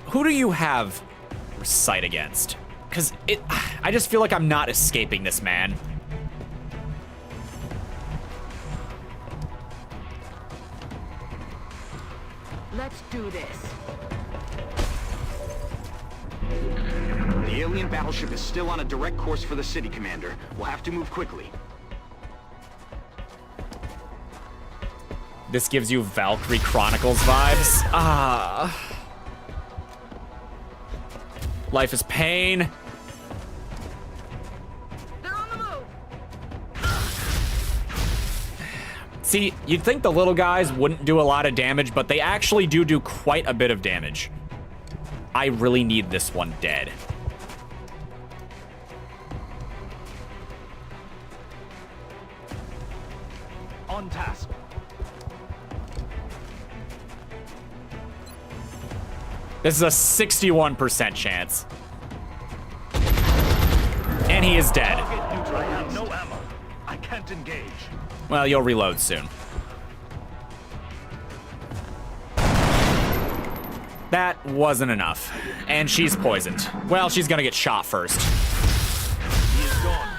Who do you have sight against? Because I just feel like I'm not escaping this man. Let's do this. The alien battleship is still on a direct course for the city, Commander. We'll have to move quickly. This gives you Valkyrie Chronicles vibes. Ah. Life is pain. They're on the move. See, you'd think the little guys wouldn't do a lot of damage, but they actually do quite a bit of damage. I really need this one dead. On task. This is a 61% chance. And he is dead. I have no ammo. I can't engage. Well, you'll reload soon. That wasn't enough. And she's poisoned. Well, she's gonna get shot first. He is gone.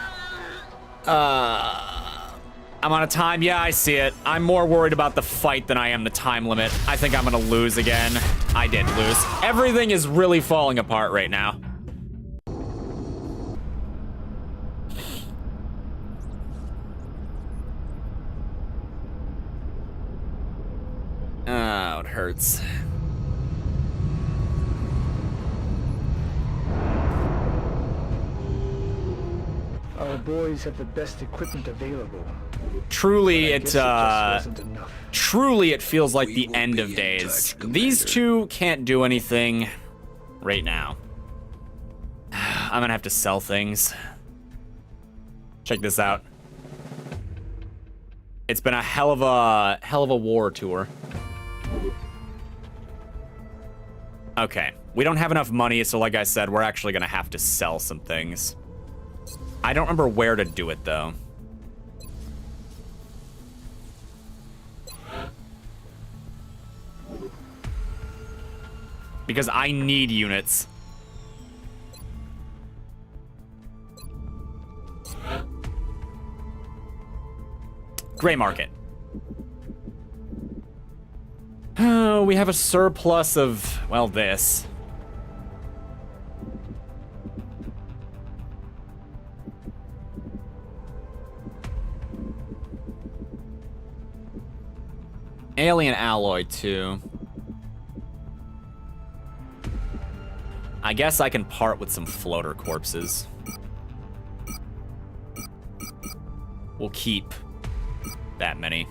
I'm on a time. Yeah, I see it. I'm more worried about the fight than I am the time limit. I think I'm gonna lose again. I did lose. Everything is really falling apart right now. Oh, it hurts. Our boys have the best equipment available. Truly, But I guess it just wasn't enough. Truly, it feels like We the will end be of in days. touch, These Commander. two can't do anything right now. I'm gonna have to sell things. Check this out. It's been a hell of a war tour. Okay, we don't have enough money, so like I said, we're actually gonna have to sell some things. I don't remember where to do it though. Because I need units. Gray market. Oh, we have a surplus of, well, this. Alien alloy, too. I guess I can part with some floater corpses. We'll keep that many.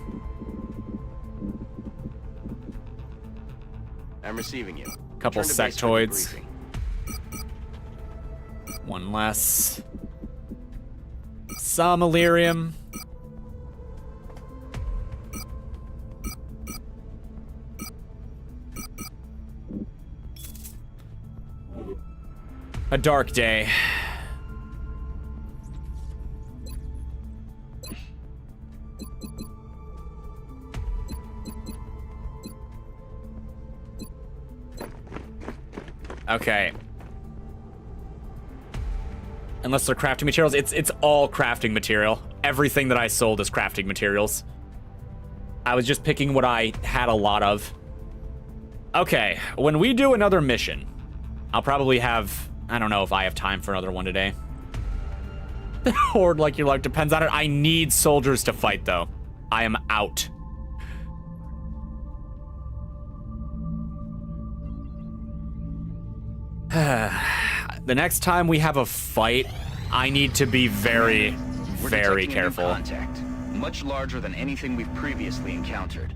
I'm receiving you. Couple Return to base for sectoids. debriefing. One less. Some Illyrium. A dark day. Okay. Unless they're crafting materials. It's all crafting material. Everything that I sold is crafting materials. I was just picking what I had a lot of. Okay, when we do another mission, I'll probably have... I don't know if I have time for another one today. Horde like your luck depends on it. I need soldiers to fight, though. I am out. The next time we have a fight, I need to be very, very careful. Contact, much larger than anything we've previously encountered.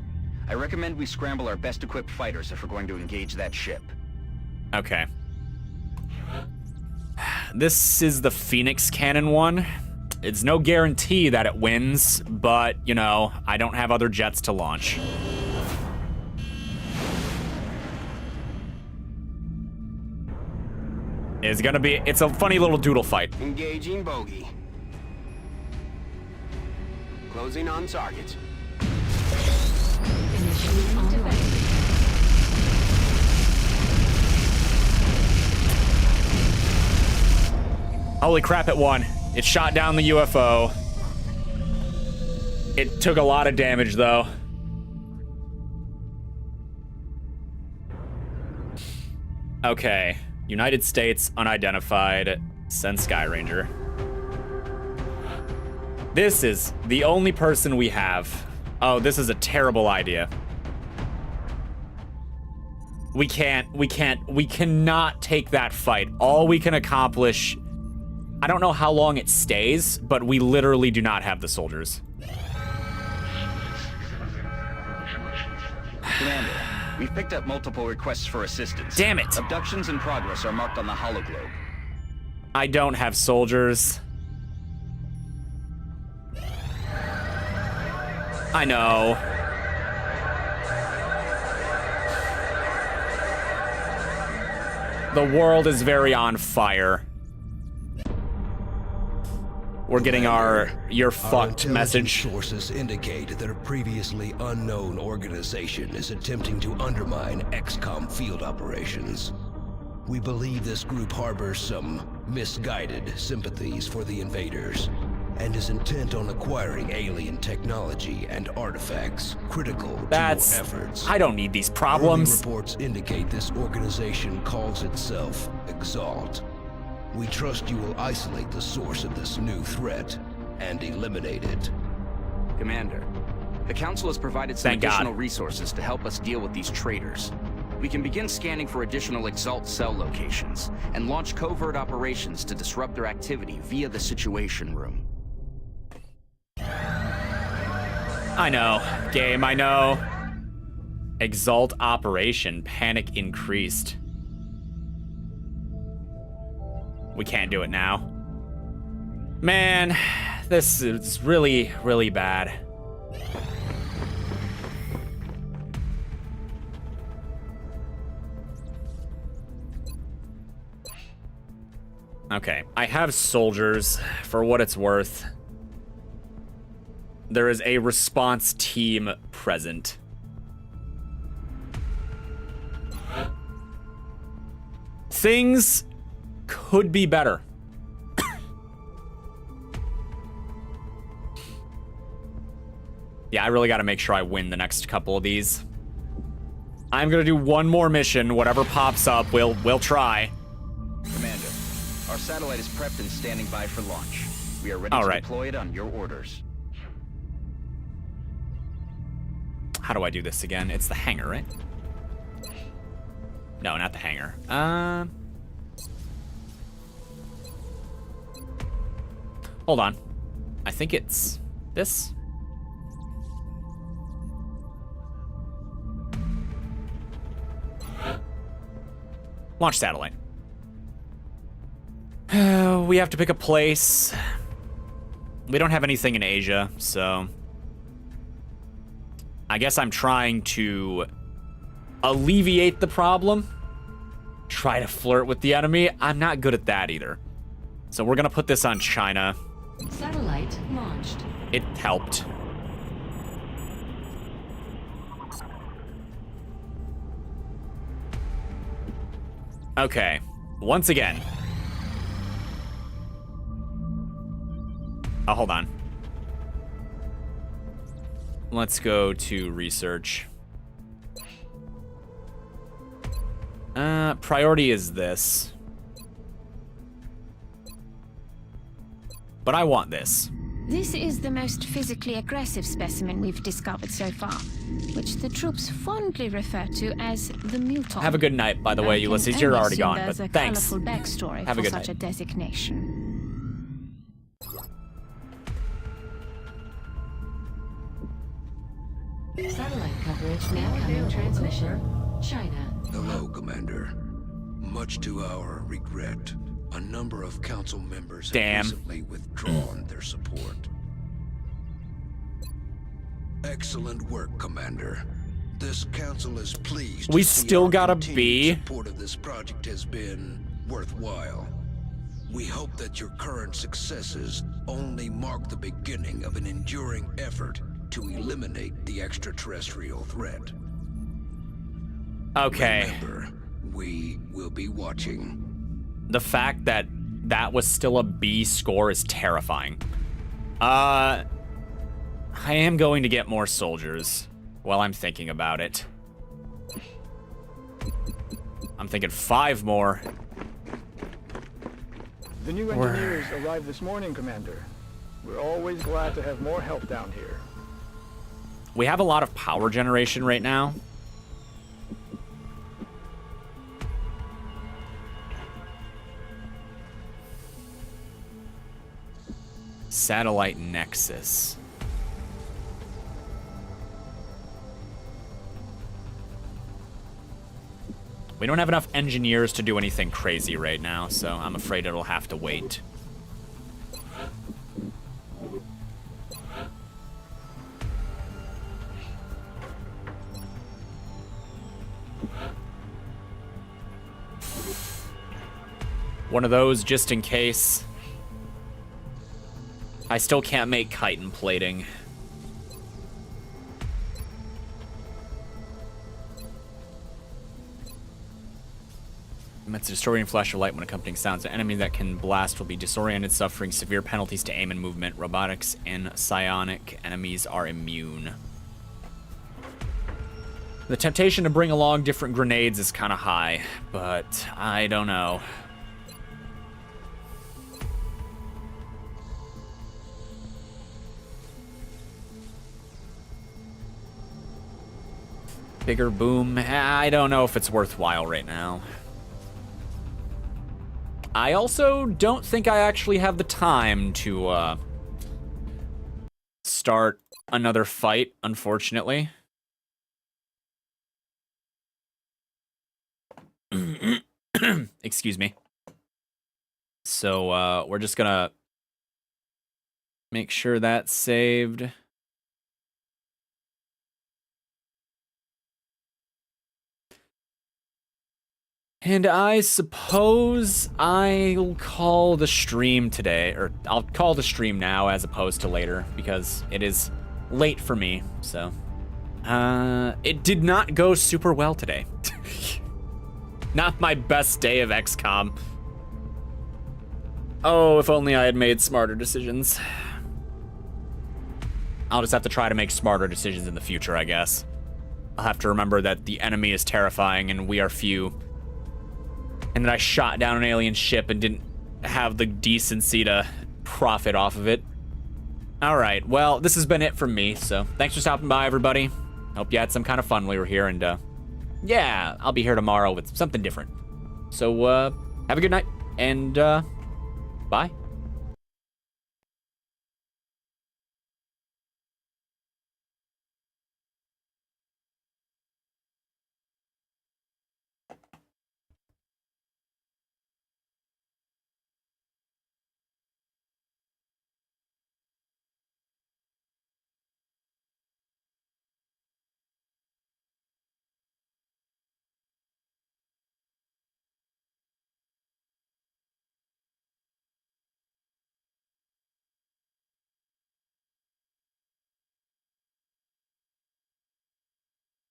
I recommend we scramble our best equipped fighters if we're going to engage that ship. Okay. This is the Phoenix Cannon one. It's no guarantee that it wins, but, you know, I don't have other jets to launch. It's a funny little doodle fight. Engaging bogey. Closing on target. Holy crap, it won. It shot down the UFO. It took a lot of damage, though. Okay. United States, unidentified, send Sky Ranger. This is the only person we have. Oh, this is a terrible idea. We cannot take that fight. All we can accomplish... I don't know how long it stays, but we literally do not have the soldiers. Commander, we've picked up multiple requests for assistance. Damn it! Abductions in progress are marked on the hologlobe. I don't have soldiers. I know. The world is very on fire. We're getting our "you're fucked" message. Sources indicate that a previously unknown organization is attempting to undermine XCOM field operations. We believe this group harbors some misguided sympathies for the invaders and is intent on acquiring alien technology and artifacts critical to your efforts. I don't need these problems. Early reports indicate this organization calls itself Exalt. We trust you will isolate the source of this new threat and eliminate it. Commander, the Council has provided some additional resources to help us deal with these traitors. We can begin scanning for additional Exalt cell locations and launch covert operations to disrupt their activity via the Situation Room. I know. Game, I know. Exalt operation. Panic increased. We can't do it now. Man, this is really, really bad. Okay, I have soldiers, for what it's worth. There is a response team present. Things could be better. Yeah, I really got to make sure I win the next couple of these. I'm gonna do one more mission. Whatever pops up, we'll try. Commander, our satellite is prepped and standing by for launch. We are ready to deploy it on your orders. How do I do this again? It's the hangar, right? No, not the hangar. Hold on. I think it's this. Launch satellite. We have to pick a place. We don't have anything in Asia, so I guess I'm trying to alleviate the problem. Try to flirt with the enemy. I'm not good at that either. So we're gonna put this on China. Satellite launched. It helped. Okay, once again. Oh, hold on. Let's go to research. Priority is this. But I want this. This is the most physically aggressive specimen we've discovered so far, which the troops fondly refer to as the mutant. Have a good night, by the way, Ulysses. You're already gone, but thanks. There's a colorful backstory Have a for good such night. a designation. Satellite coverage now coming transmission. China. Hello, Commander. Much to our regret, a number of council members have recently withdrawn their support. Excellent work, Commander. This council is pleased. We to see still our gotta continued be. Support of this project has been worthwhile. We hope that your current successes only mark the beginning of an enduring effort to eliminate the extraterrestrial threat. Okay. Remember, we will be watching. The fact that that was still a B score is terrifying. I am going to get more soldiers while I'm thinking about it. I'm thinking 5 more. The new engineers arrived this morning, Commander. We're always glad to have more help down here. We have a lot of power generation right now. Satellite Nexus. We don't have enough engineers to do anything crazy right now, so I'm afraid it'll have to wait. One of those just in case. I still can't make chitin plating. Emits a disorienting flash of light when accompanying sounds. An enemy that can blast will be disoriented, suffering severe penalties to aim and movement. Robotics and psionic enemies are immune. The temptation to bring along different grenades is kind of high, but I don't know. Bigger boom. I don't know if it's worthwhile right now. I also don't think I actually have the time to start another fight, unfortunately. Excuse me. So we're just gonna make sure that's saved. And I suppose I'll call the stream today, or I'll call the stream now as opposed to later, because it is late for me, so. It did not go super well today. Not my best day of XCOM. Oh, if only I had made smarter decisions. I'll just have to try to make smarter decisions in the future, I guess. I'll have to remember that the enemy is terrifying and we are few. And that I shot down an alien ship and didn't have the decency to profit off of it. Alright, well, this has been it from me, so thanks for stopping by, everybody. Hope you had some kind of fun while you were here, and yeah, I'll be here tomorrow with something different. So, have a good night, and bye.